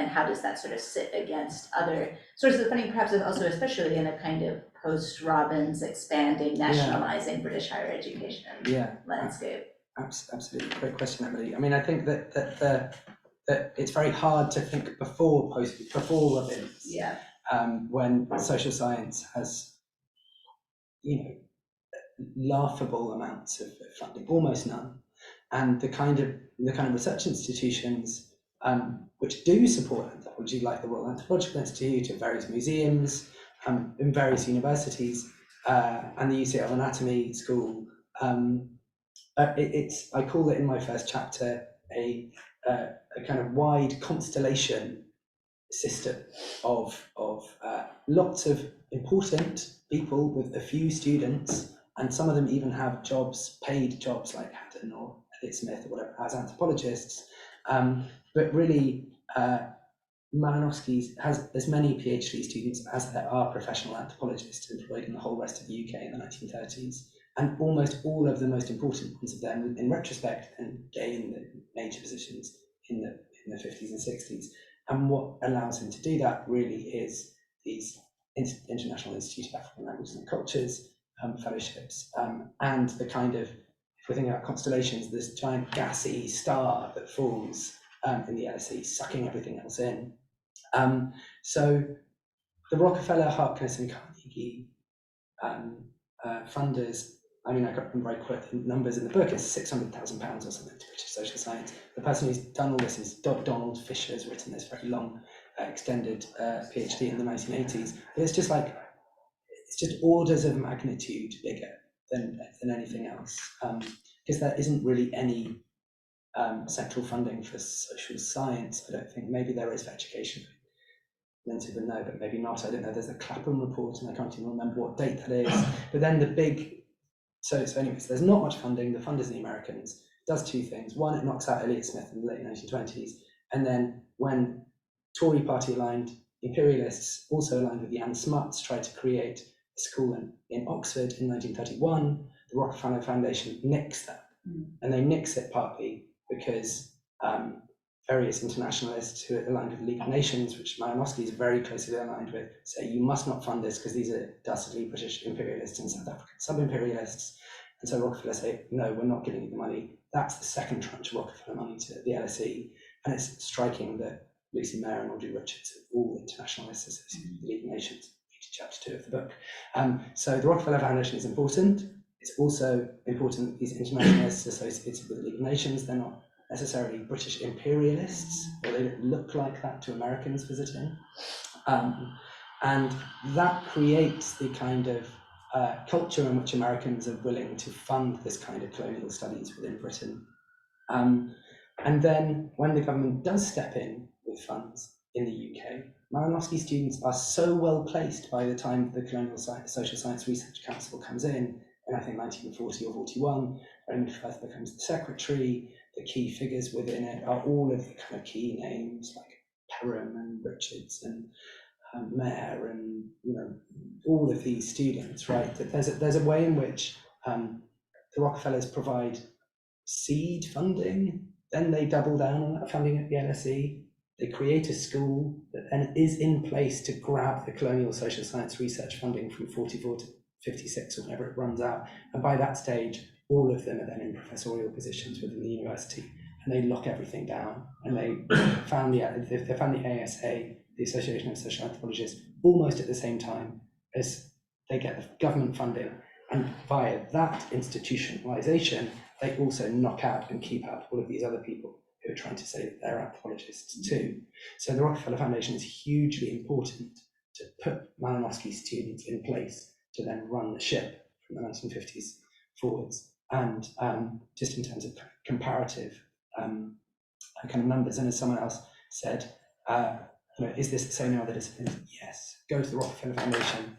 how does that sort of sit against other sources of funding, perhaps also especially in a kind of post-Robbins expanding, nationalizing British higher education landscape. Absolutely, great question, Emily. I mean, I think that it's very hard to think before Robbins, when social science has, laughable amounts of funding, almost none, and the kind of research institutions which do support anthropology, like the Royal Anthropological Institute, and various museums, in various universities, and the UCL Anatomy School. I call it in my first chapter a a kind of wide constellation system of lots of important people with a few students, and some of them even have jobs, paid jobs like Haddon or Elliot Smith or whatever, as anthropologists. But really, Malinowski has as many PhD students as there are professional anthropologists employed in the whole rest of the UK in the 1930s. And almost all of the most important ones of them, in retrospect, and gain the major positions in the 50s and 60s. And what allows him to do that really is these International Institute of African Languages and Cultures fellowships, and the kind of, if we're thinking about constellations, this giant gassy star that forms in the LSE, sucking everything else in. So the Rockefeller, Harkness and Carnegie funders, I mean, I can't remember, I quote the numbers in the book, it's £600,000 or something to British social science. The person who's done all this is Donald Fisher, has written this very long, extended PhD in the 1980s. But it's just like, it's just orders of magnitude bigger than anything else, because there isn't really any central funding for social science. I don't think. Maybe there is for education. Lindsay would know, but maybe not. I don't know. There's a Clapham report, and I can't even remember what date that is. But then the big, so anyways, there's not much funding. The funders are the Americans. It does two things. One, it knocks out Elliot Smith in the late 1920s, and then when Tory party aligned imperialists, also aligned with Jan Smuts, tried to create a school in Oxford in 1931, the Rockefeller Foundation nixed that. And they nix it partly because various internationalists who are aligned with the League of Nations, which Malinowski is very closely aligned with, say you must not fund this because these are dastardly British imperialists and South African sub-imperialists. And so Rockefeller say, no, we're not giving you the money. That's the second tranche of Rockefeller money to the LSE. And it's striking that Lucy Mayer and Audrey Richards are all internationalists associated with the League of Nations, chapter 2 of the book. So the Rockefeller Foundation is important. It's also important that these internationalists associated with the League of Nations, they're not necessarily British imperialists, or they don't look like that to Americans visiting. And that creates the kind of culture in which Americans are willing to fund this kind of colonial studies within Britain. And then when the government does step in with funds in the UK, Malinowski students are so well placed by the time the Colonial Social Science Research Council comes in I think 1940 or 41, Raymond Firth becomes the secretary. The key figures within it are all of the kind of key names like Perham and Richards and Mayer and all of these students, right? That there's a way in which the Rockefellers provide seed funding, then they double down on that funding at the LSE. They create a school that then is in place to grab the colonial social science research funding from 44 to 56 or whenever it runs out. And by that stage, all of them are then in professorial positions within the university, and they lock everything down. And they found the ASA, the Association of Social Anthropologists, almost at the same time as they get the government funding. And via that institutionalization, they also knock out and keep out all of these other people who are trying to say that they're anthropologists too. So the Rockefeller Foundation is hugely important to put Malinowski students in place to then run the ship from the 1950s forwards. And just in terms of comparative kind of numbers, and as someone else said, is this the same in other disciplines? Yes. Go to the Rockefeller Foundation.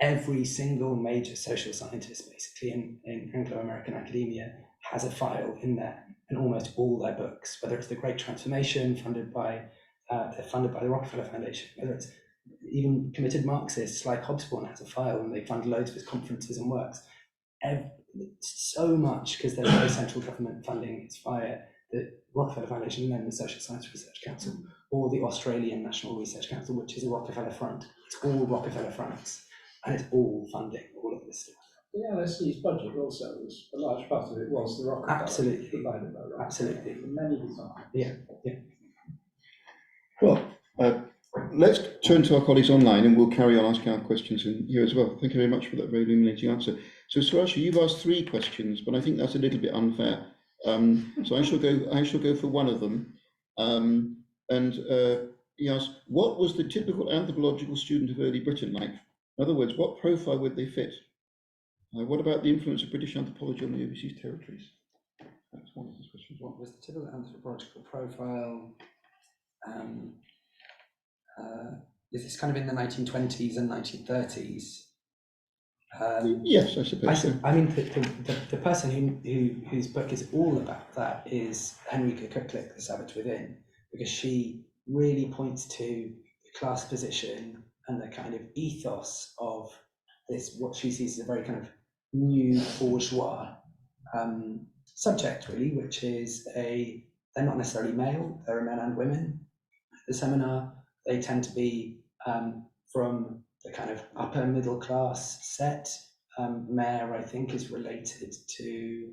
Every single major social scientist, basically in Anglo-American academia, has a file in there, and almost all their books, whether it's the Great Transformation funded by the Rockefeller Foundation, whether it's even committed Marxists like Hobsbawm has a file and they fund loads of his conferences and works. So much, because there's no central government funding, it's via the Rockefeller Foundation and then the Social Science Research Council, or the Australian National Research Council, which is a Rockefeller front. It's all Rockefeller fronts, and it's all funding all of this stuff. The LSE's budget also was, a large part of it was the Rockefeller. Absolutely. Provided by Rockefeller. Absolutely. For many designs. Yeah. Well, let's turn to our colleagues online and we'll carry on asking our questions in here as well. Thank you very much for that very illuminating answer. So Swarasha, you've asked 3 questions, but I think that's a little bit unfair. So I shall go for one of them. He asked, what was the typical anthropological student of early Britain like? In other words, what profile would they fit? What about the influence of British anthropology on the overseas territories? That's one of his questions. what was the typical anthropological profile? Is this kind of in the 1920s and 1930s? Yes, I suppose so. I mean, the person whose book is all about that is Henrika Kuklik, The Savage Within, because she really points to the class position and the kind of ethos of this, what she sees as a very kind of new bourgeois subject, really, which is they're not necessarily male, there are men and women. The seminar, they tend to be from the kind of upper middle class set. Mayor, I think, is related to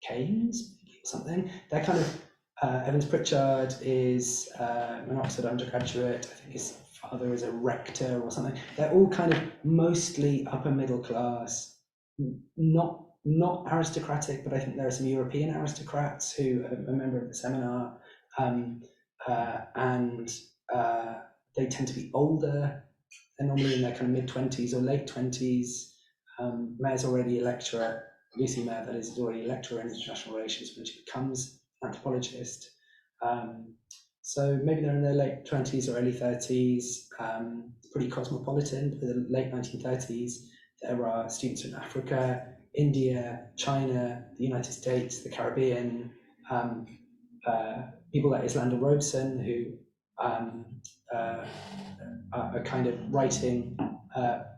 Keynes or something. They're kind of, Evans Pritchard is an Oxford undergraduate. I think his father is a rector or something. They're all kind of mostly upper middle class, not aristocratic, but I think there are some European aristocrats who are a member of the seminar, and they tend to be older. They're normally in their kind of mid-20s or late 20s. Mayor's already a lecturer, Lucy Mayor, that is already a lecturer in international relations when she becomes an anthropologist. So maybe they're in their late 20s or early 30s, pretty cosmopolitan. For the late 1930s, there are students from Africa, India, China, the United States, the Caribbean, people like Islander Robeson, who are kind of writing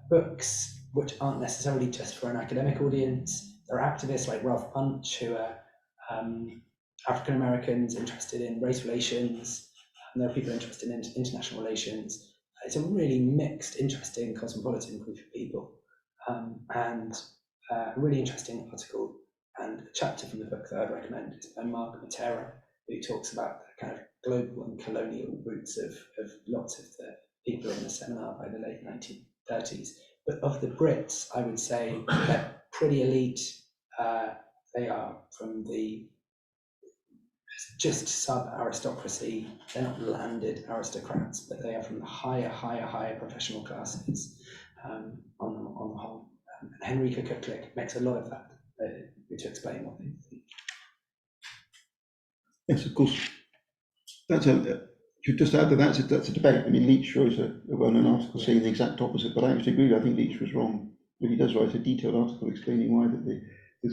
books which aren't necessarily just for an academic audience. There are activists like Ralph Bunche, who are African Americans interested in race relations, and there are people interested in international relations. It's a really mixed, interesting, cosmopolitan group of people, and a really interesting article and a chapter from the book that I'd recommend is by Mark Matera, who talks about the kind of global and colonial roots of lots of the people in the seminar by the late 1930s. But of the Brits, I would say they're pretty elite. They are from the just sub-aristocracy. They're not landed aristocrats, but they are from the higher professional classes on the whole. And Henrika Kuklik makes a lot of that to explain what they think. Yes, of course. To just add to that, that's a debate. I mean, Leach wrote a well-known article saying the exact opposite, but I actually agree. I think Leach was wrong. But he does write a detailed article explaining why that the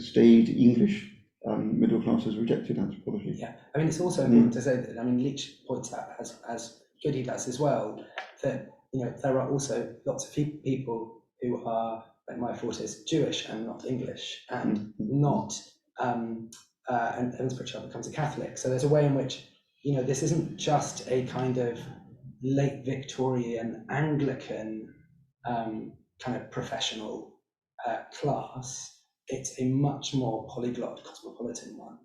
staid English middle class has rejected anthropology. Yeah, I mean, it's also important to say that, I mean, Leach points out, as Goody does as well, that, you know, there are also lots of people who are, like my forte, Jewish and not English, and not, and Evans Pritchard becomes a Catholic. So there's a way in which, you know, this isn't just a kind of late Victorian Anglican kind of professional class. It's a much more polyglot, cosmopolitan one.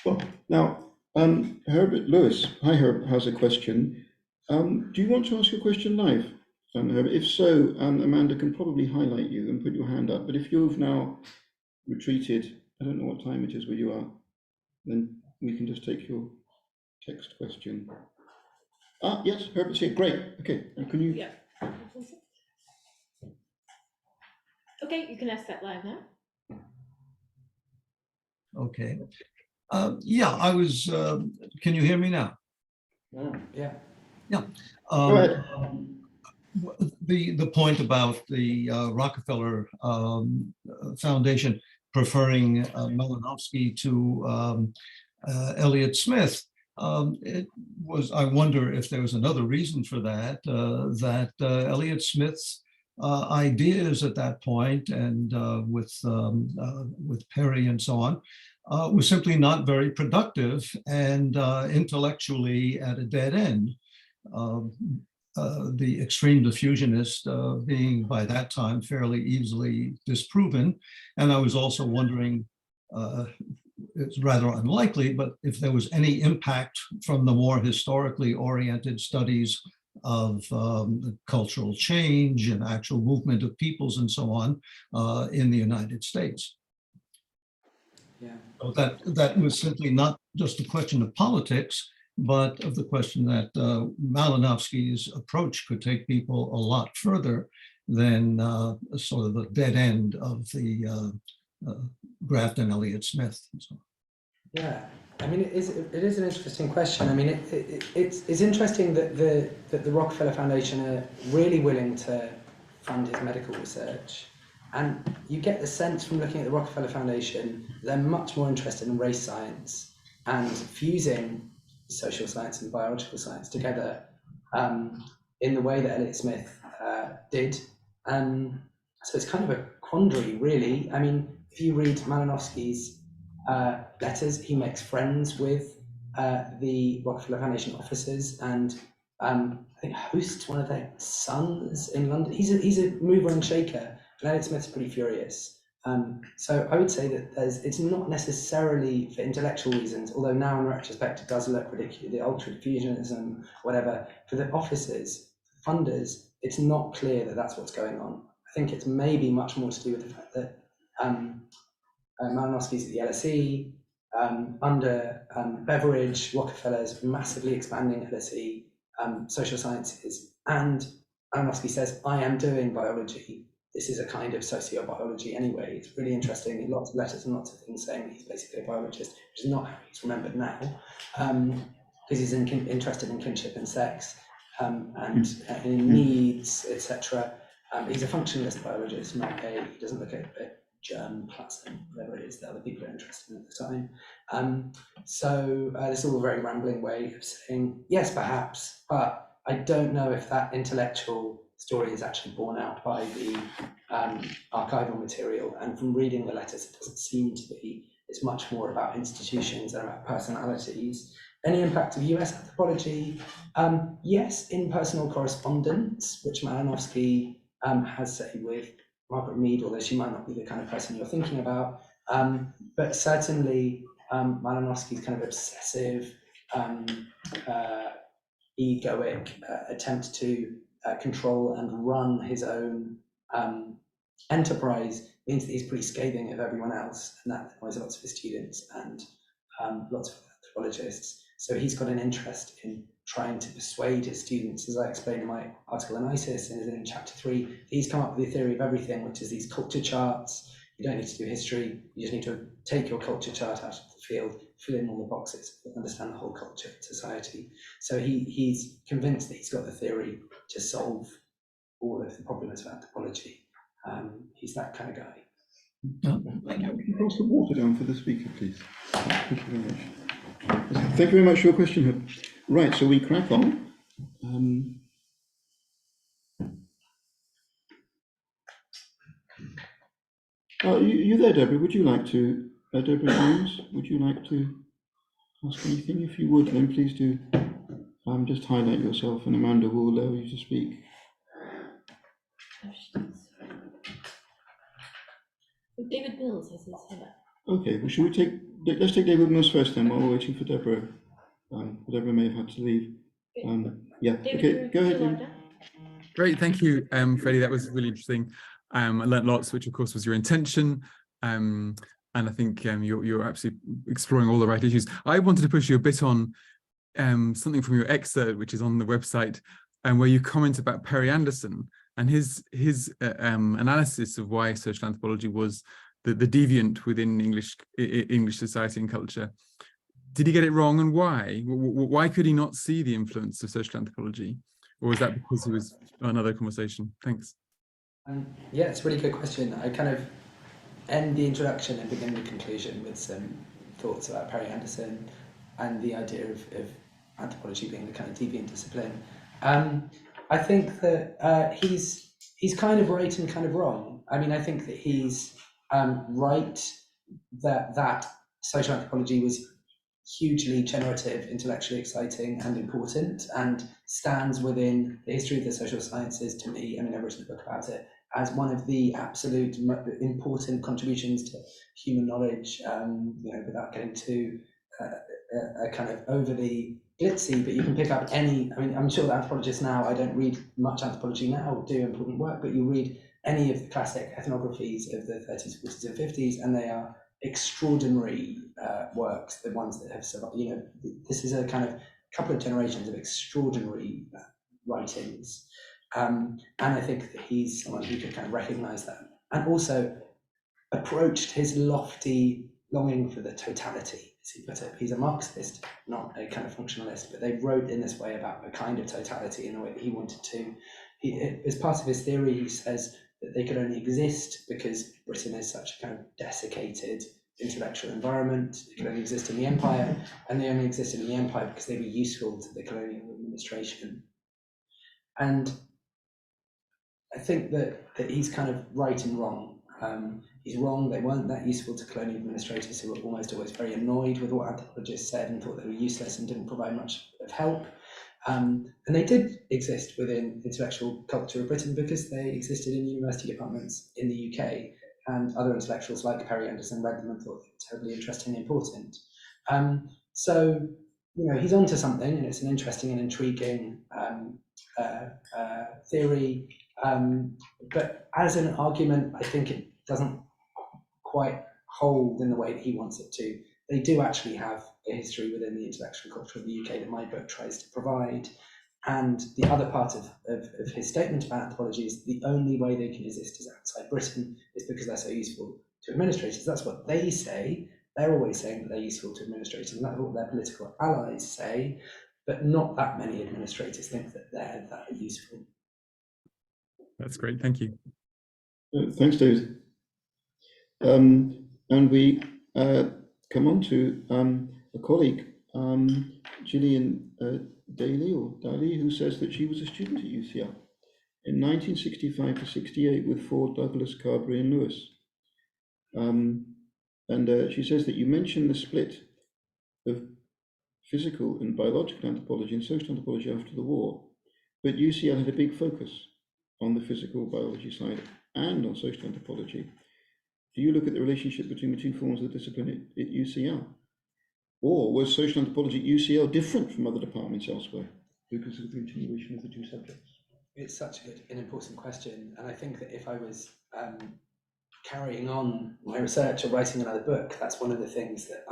Well, now, Herbert Lewis, hi Herb, has a question. Do you want to ask your question live, Herbert? If so, Amanda can probably highlight you and put your hand up. But if you've now retreated, I don't know what time it is where you are, then we can just take your text question. Yes, Herbert's here. Great. Okay. Can you? Yeah. Okay, you can ask that live now. Okay. Yeah, I was. Can you hear me now? Yeah. Yeah. Go ahead. The point about the Rockefeller Foundation preferring Malinowski to Elliott Smith. It was. I wonder if there was another reason for that. That Elliott Smith's ideas at that point, and with Perry and so on, was simply not very productive and intellectually at a dead end. The extreme diffusionist being by that time fairly easily disproven. And I was also wondering, it's rather unlikely, but if there was any impact from the more historically oriented studies of the cultural change and actual movement of peoples and so on in the United States. Yeah. So that was simply not just a question of politics, but of the question that Malinowski's approach could take people a lot further than sort of the dead end of the Grafton, Elliott Smith. And so on. Yeah, I mean, it is an interesting question. I mean, it's interesting that the Rockefeller Foundation are really willing to fund his medical research, and you get the sense from looking at the Rockefeller Foundation they're much more interested in race science and fusing social science and biological science together in the way that Elliott Smith did. So it's kind of a quandary, really. I mean, if you read Malinowski's letters, he makes friends with the Rockefeller Foundation officers and I think hosts one of their sons in London. He's a mover and shaker, and Elliott Smith's pretty furious. So I would say that it's not necessarily for intellectual reasons, although now in retrospect it does look ridiculous, the ultra diffusionism, whatever. For the officers, funders, it's not clear that that's what's going on. I think it's maybe much more to do with the fact that Malinowski's at the LSE, under Beveridge, Rockefeller's massively expanding LSE, social sciences, and Malinowski says, I am doing biology. This is a kind of sociobiology anyway. It's really interesting, lots of letters and lots of things saying he's basically a biologist, which is not how he's remembered now, because he's interested in kinship and sex, and in needs, etc. He's a functionalist biologist, he doesn't look at germ plasm, whatever it is that other people are interested in at the time. So this is all a very rambling way of saying, yes, perhaps, but I don't know if that intellectual story is actually borne out by the archival material. And from reading the letters, it doesn't seem to be. It's much more about institutions and about personalities. Any impact of US anthropology? Yes, in personal correspondence, which Malinowski has, say, with Margaret Mead, although she might not be the kind of person you're thinking about, but certainly Malinowski's kind of obsessive, egoic attempt to control and run his own enterprise means that he's pretty scathing of everyone else, and that annoys lots of his students and lots of anthropologists. So he's got an interest in trying to persuade his students, as I explained in my article on ISIS and in chapter 3, he's come up with the theory of everything, which is these culture charts. You don't need to do history, you just need to take your culture chart out of the field, fill in all the boxes, understand the whole culture of society. So he's convinced that he's got the theory to solve all of the problems of anthropology. He's that kind of guy. Thank you. Can you pass the water down for the speaker, please? Thank you very much. Thank you very much for your question, Herb. Right, so we crack on. You there, Deborah? Would you like to, Deborah Jones, would you like to ask anything? If you would, then please do just highlight yourself and Amanda will allow you to speak. David Mills has his hand up. Okay, well, let's take David Mills first then while we're waiting for Deborah. Deborah may have had to leave. Yeah, David, okay, go ahead. David. Great, thank you, Freddie. That was really interesting. I learnt lots, which of course was your intention. And I think you're absolutely exploring all the right issues. I wanted to push you a bit on something from your excerpt, which is on the website, where you comment about Perry Anderson and his analysis of why social anthropology was the deviant within English society and culture. Did he get it wrong, and why? Why could he not see the influence of social anthropology? Or was that because he was another conversation? Thanks. Yeah, it's a really good question. I kind of end the introduction and begin the conclusion with some thoughts about Perry Anderson and the idea of anthropology being the kind of deviant discipline. I think that he's kind of right and kind of wrong. I mean, I think that he's right that social anthropology was hugely generative, intellectually exciting and important, and stands within the history of the social sciences to me. I mean, I've written a book about it, as one of the absolute important contributions to human knowledge, without getting too a kind of overly glitzy, but you can pick up any, I mean, I'm sure that anthropologists now, I don't read much anthropology now, do important work, but you read any of the classic ethnographies of the 30s, 40s and 50s, and they are extraordinary works, the ones that have survived. You know, this is a kind of couple of generations of extraordinary writings. And I think that he's someone who could kind of recognize that. And also, approached his lofty longing for the totality, as he put it. He's a Marxist, not a kind of functionalist, but they wrote in this way about a kind of totality in a way that he wanted to. As part of his theory, he says that they could only exist because Britain is such a kind of desiccated intellectual environment. They could only exist in the empire, and they only existed in the empire because they were useful to the colonial administration. And I think that he's kind of right and wrong. He's wrong, they weren't that useful to colonial administrators who were almost always very annoyed with what anthropologists said and thought they were useless and didn't provide much of help. And they did exist within intellectual culture of Britain because they existed in university departments in the UK, and other intellectuals like Perry Anderson read them and thought they were terribly interesting and important. So, you know, he's onto something, and it's an interesting and intriguing theory. But as an argument, I think it doesn't quite hold in the way that he wants it to. They do actually have a history within the intellectual culture of the UK that my book tries to provide. And the other part of his statement about anthropology is the only way they can exist is outside Britain is because they're so useful to administrators. That's what they say. They're always saying that they're useful to administrators, and that's what their political allies say, but not that many administrators think that they're that useful. That's great, thank you. Thanks, David. And we come on to a colleague, Gillian Daly, who says that she was a student at UCL in 1965 to 68 with Ford, Douglas, Carberry and Lewis. And she says that you mentioned the split of physical and biological anthropology and social anthropology after the war, but UCL had a big focus on the physical biology side and on social anthropology. Do you look at the relationship between the two forms of the discipline at UCL? Or was social anthropology at UCL different from other departments elsewhere because of the continuation of the two subjects? It's such an important question, and I think that if I was carrying on my research or writing another book, that's one of the things that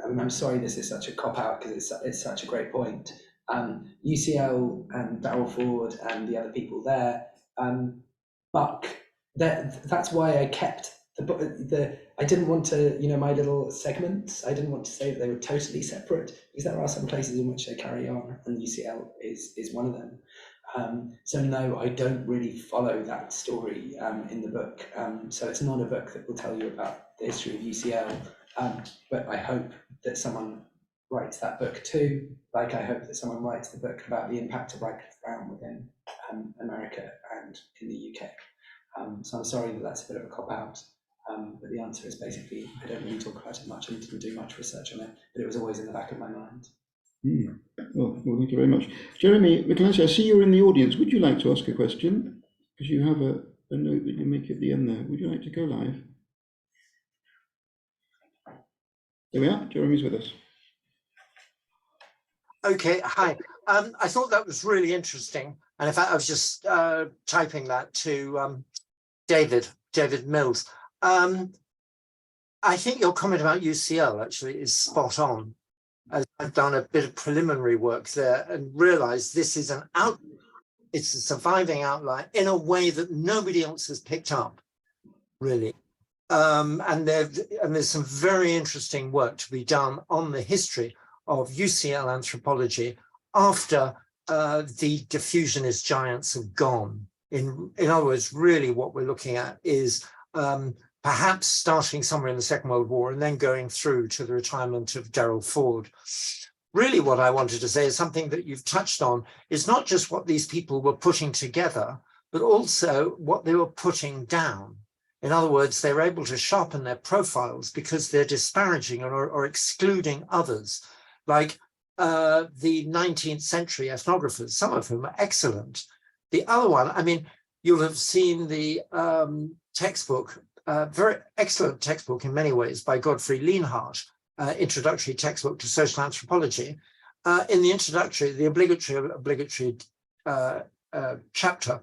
I'm sorry this is such a cop-out because it's such a great point. UCL and Darrell Ford and the other people there, Buck, that's why I kept I didn't want to, you know, my little segments, I didn't want to say that they were totally separate, because there are some places in which they carry on, and UCL is one of them. So no, I don't really follow that story in the book. So it's not a book that will tell you about the history of UCL, but I hope that someone writes that book too, like I hope that someone writes the book about the impact of Wycliffe Brown within America and in the UK. So I'm sorry that that's a bit of a cop-out, but the answer is basically I don't really talk about it much and didn't do much research on it, but it was always in the back of my mind. Well, thank you very much. Jeremy Michelangelo, I see you're in the audience. Would you like to ask a question? Because you have a note that you make at the end there. Would you like to go live? There we are. Jeremy's with us. Okay, hi. I thought that was really interesting. And in fact, I was just typing that to David Mills. I think your comment about UCL actually is spot on. I've done a bit of preliminary work there and realized this is it's a surviving outline in a way that nobody else has picked up, really. And there's some very interesting work to be done on the history of UCL anthropology after the diffusionist giants have gone. In other words, really what we're looking at is perhaps starting somewhere in the Second World War and then going through to the retirement of Darrell Ford. Really what I wanted to say is something that you've touched on is not just what these people were putting together, but also what they were putting down. In other words, they were able to sharpen their profiles because they're disparaging or excluding others, like the 19th century ethnographers, some of whom are excellent. The other one, I mean, you'll have seen the textbook, very excellent textbook in many ways by Godfrey Lienhardt, introductory textbook to social anthropology. In the introductory, the obligatory chapter,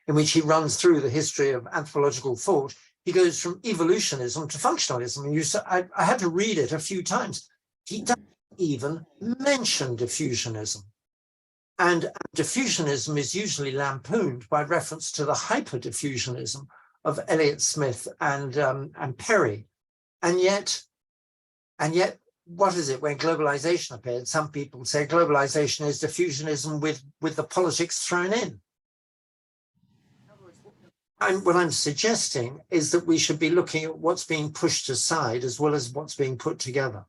in which he runs through the history of anthropological thought, he goes from evolutionism to functionalism. And I had to read it a few times. He doesn't even mention diffusionism. And diffusionism is usually lampooned by reference to the hyperdiffusionism of Elliot Smith and Perry. And yet, what is it when globalization appeared? Some people say globalization is diffusionism with the politics thrown in. What I'm suggesting is that we should be looking at what's being pushed aside as well as what's being put together.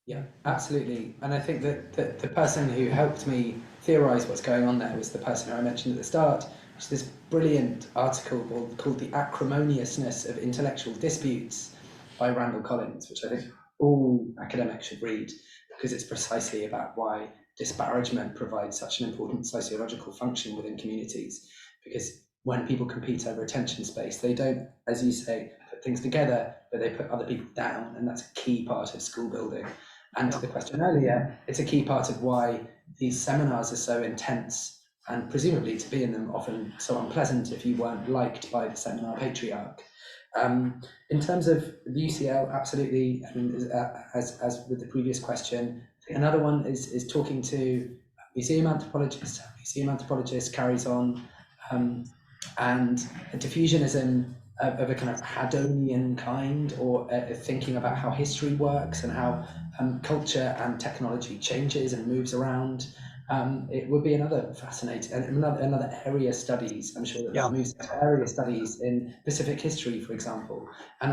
Yeah, absolutely. And I think that the person who helped me theorize what's going on there was the person who I mentioned at the start, which is this brilliant article called The Acrimoniousness of Intellectual Disputes by Randall Collins, which I think all academics should read, because it's precisely about why disparagement provides such an important sociological function within communities. Because when people compete over attention space, they don't, as you say, put things together, but they put other people down, and that's a key part of school building. And to the question earlier, it's a key part of why these seminars are so intense, and presumably to be in them often so unpleasant if you weren't liked by the seminar patriarch. In terms of the UCL, absolutely. I mean, as with the previous question, another one is talking to museum anthropologists. Museum anthropologist carries on, and a diffusionism of a kind of Hadonian kind, or thinking about how history works and how culture and technology changes and moves around. It would be another fascinating, another area studies. I'm sure that moves to area studies in Pacific history, for example. And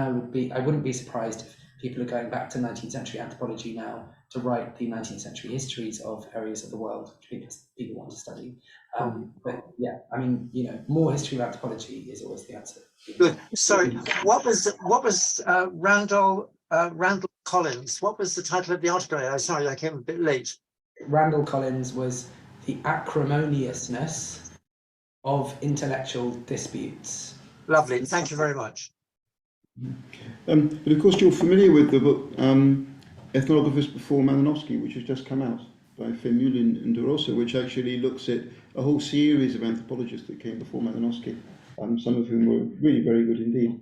I wouldn't be surprised if people are going back to 19th century anthropology now to write the 19th century histories of areas of the world which people want to study. But yeah, I mean, more history of anthropology is always the answer. Good. Sorry, what was Randall Collins? What was the title of the article? I'm sorry, I came a bit late. Randall Collins was The Acrimoniousness of Intellectual Disputes. Lovely, thank you very much. But of course, you're familiar with the book Ethnographers Before Malinowski, which has just come out by Femulin and De Rosa, which actually looks at a whole series of anthropologists that came before Malinowski, some of whom were really very good indeed.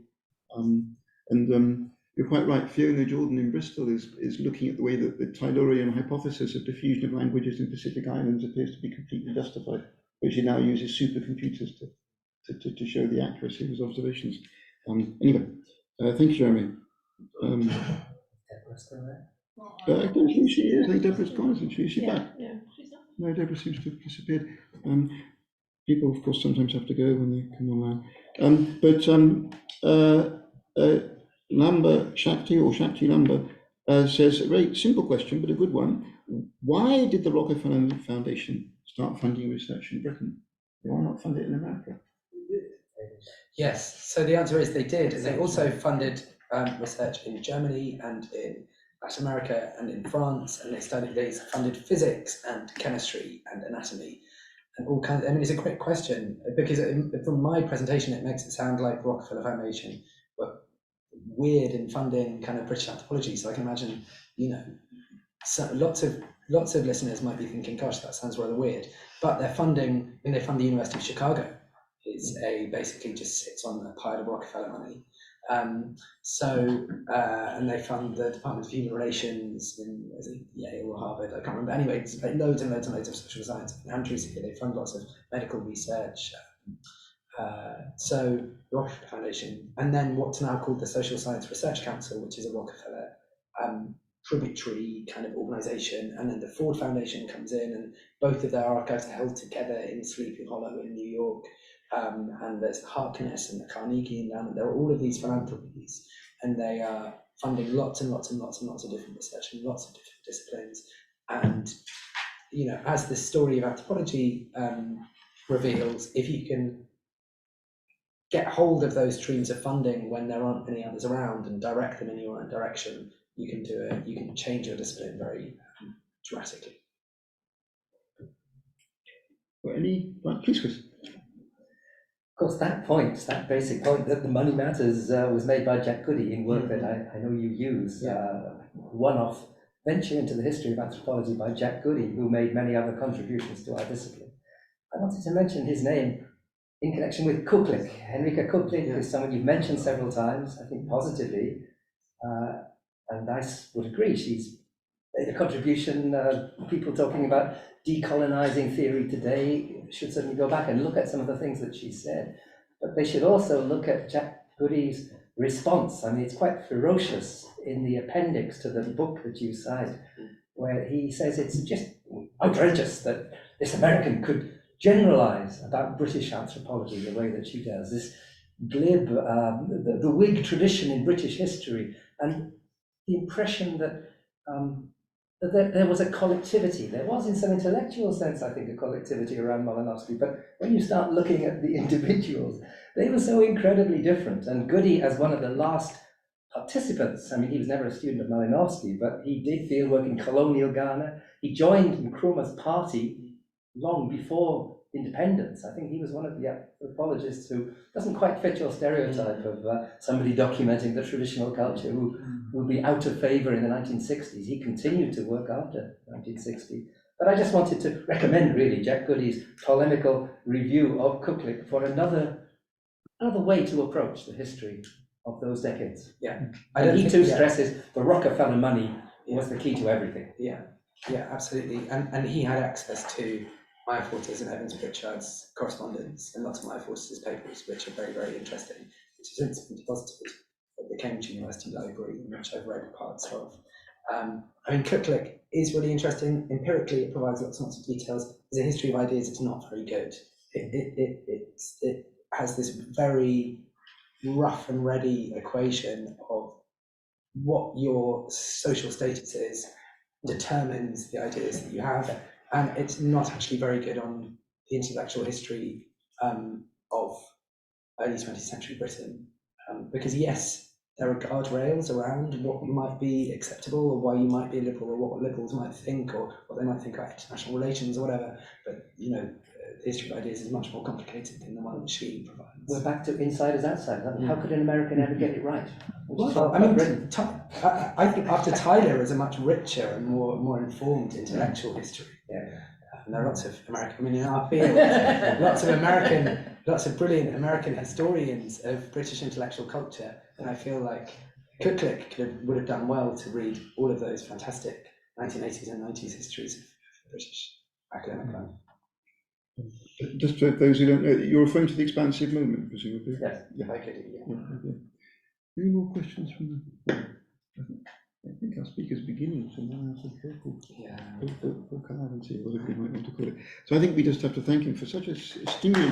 You're quite right, Fiona Jordan in Bristol is looking at the way that the Taylorian hypothesis of diffusion of languages in Pacific Islands appears to be completely justified, but she now uses supercomputers to show the accuracy of his observations. Anyway, thank you, Jeremy. Deborah's still there? I don't think she is. I think Deborah's gone, isn't she? Is she back? Yeah, she's not. No, Deborah seems to have disappeared. People, of course, sometimes have to go when they come online. Lamba Shakti, or Shakti Lamba, says a very simple question, but a good one. Why did the Rockefeller Foundation start funding research in Britain? Why not fund it in America? Yes, so the answer is they did, and they also funded research in Germany and in Latin America and in France, and they funded physics and chemistry and anatomy and all kinds. I mean, it's a great question, because from my presentation it makes it sound like the Rockefeller Foundation were weird in funding kind of British anthropology. So I can imagine, so lots of listeners might be thinking, gosh, that sounds rather weird. But they're funding, they fund the University of Chicago. Basically just sits on a pile of Rockefeller money. And they fund the Department of Human Relations in Yale or Harvard, I can't remember. Anyway, it's like loads and loads and loads of social science. Andrew's here, they fund lots of medical research. So the Rockefeller Foundation, and then what's now called the Social Science Research Council, which is a Rockefeller tributary kind of organization, and then the Ford Foundation comes in, and both of their archives are held together in Sleepy Hollow in New York. And there's the Harkness and the Carnegie Endowment. There are all of these philanthropies, and they are funding lots and lots and lots and lots of different research in lots of different disciplines. And as the story of anthropology reveals, if you can get hold of those streams of funding when there aren't any others around and direct them in your own direction, you can do it. You can change your discipline very drastically. Please, Chris. Of course, that basic point that the money matters was made by Jack Goody in work that I know you use. One-off venture into the history of anthropology by Jack Goody, who made many other contributions to our discipline. I wanted to mention his name in connection with Kuklik. Henrika Kuklik is someone you've mentioned several times, I think positively, and I would agree. She's made a contribution. People talking about decolonizing theory today should certainly go back and look at some of the things that she said. but they should also look at Jack Goody's response. I mean, it's quite ferocious in the appendix to the book that you cite, where he says it's just outrageous that this American could generalize about British anthropology the way that she does, this glib, the Whig tradition in British history, and the impression that, that there was a collectivity. There was, in some intellectual sense, I think, a collectivity around Malinowski, but when you start looking at the individuals, they were so incredibly different. And Goody, as one of the last participants, I mean, he was never a student of Malinowski, but he did field work in colonial Ghana. He joined Nkrumah's party long before independence. I think he was one of the anthropologists who doesn't quite fit your stereotype of somebody documenting the traditional culture who will be out of favor in the 1960s. He continued to work after 1960. But I just wanted to recommend, really, Jack Goody's polemical review of Cooklick for another way to approach the history of those decades. Yeah. And he too stresses the Rockefeller money was the key to everything. Yeah, absolutely. And he had access to Maya Fortes and Evans Pritchard's correspondence and lots of Maya Fortes' papers, which are very, very interesting, which has since been deposited at the Cambridge University Library, which I've read parts of. I mean, Cooklick is really interesting. Empirically, it provides lots and lots of details. As a history of ideas, it's not very good. It has this very rough and ready equation of what your social status is determines the ideas that you have, and it's not actually very good on the intellectual history of early 20th century Britain, because yes, there are guardrails around what might be acceptable or why you might be a liberal or what liberals might think or what they might think about international relations or whatever, but you know, the history of ideas is much more complicated than the one that she provides. We're back to insiders, outsiders. I mean, how could an American ever get it right? Well, I mean, I think after Tyler is a much richer and more informed intellectual history. Yeah. And there are lots of American, I mean, in our field, lots of brilliant American historians of British intellectual culture, and I feel like Cooklick would have done well to read all of those fantastic 1980s and 90s histories of British academic life. Just for those who don't know, you're referring to the expansive movement, presumably? Yes, yeah. I could, yeah. Any more questions from the I think our speaker's beginning to now have vocal, whatever we might want to call it. So I think we just have to thank him for such a stimulating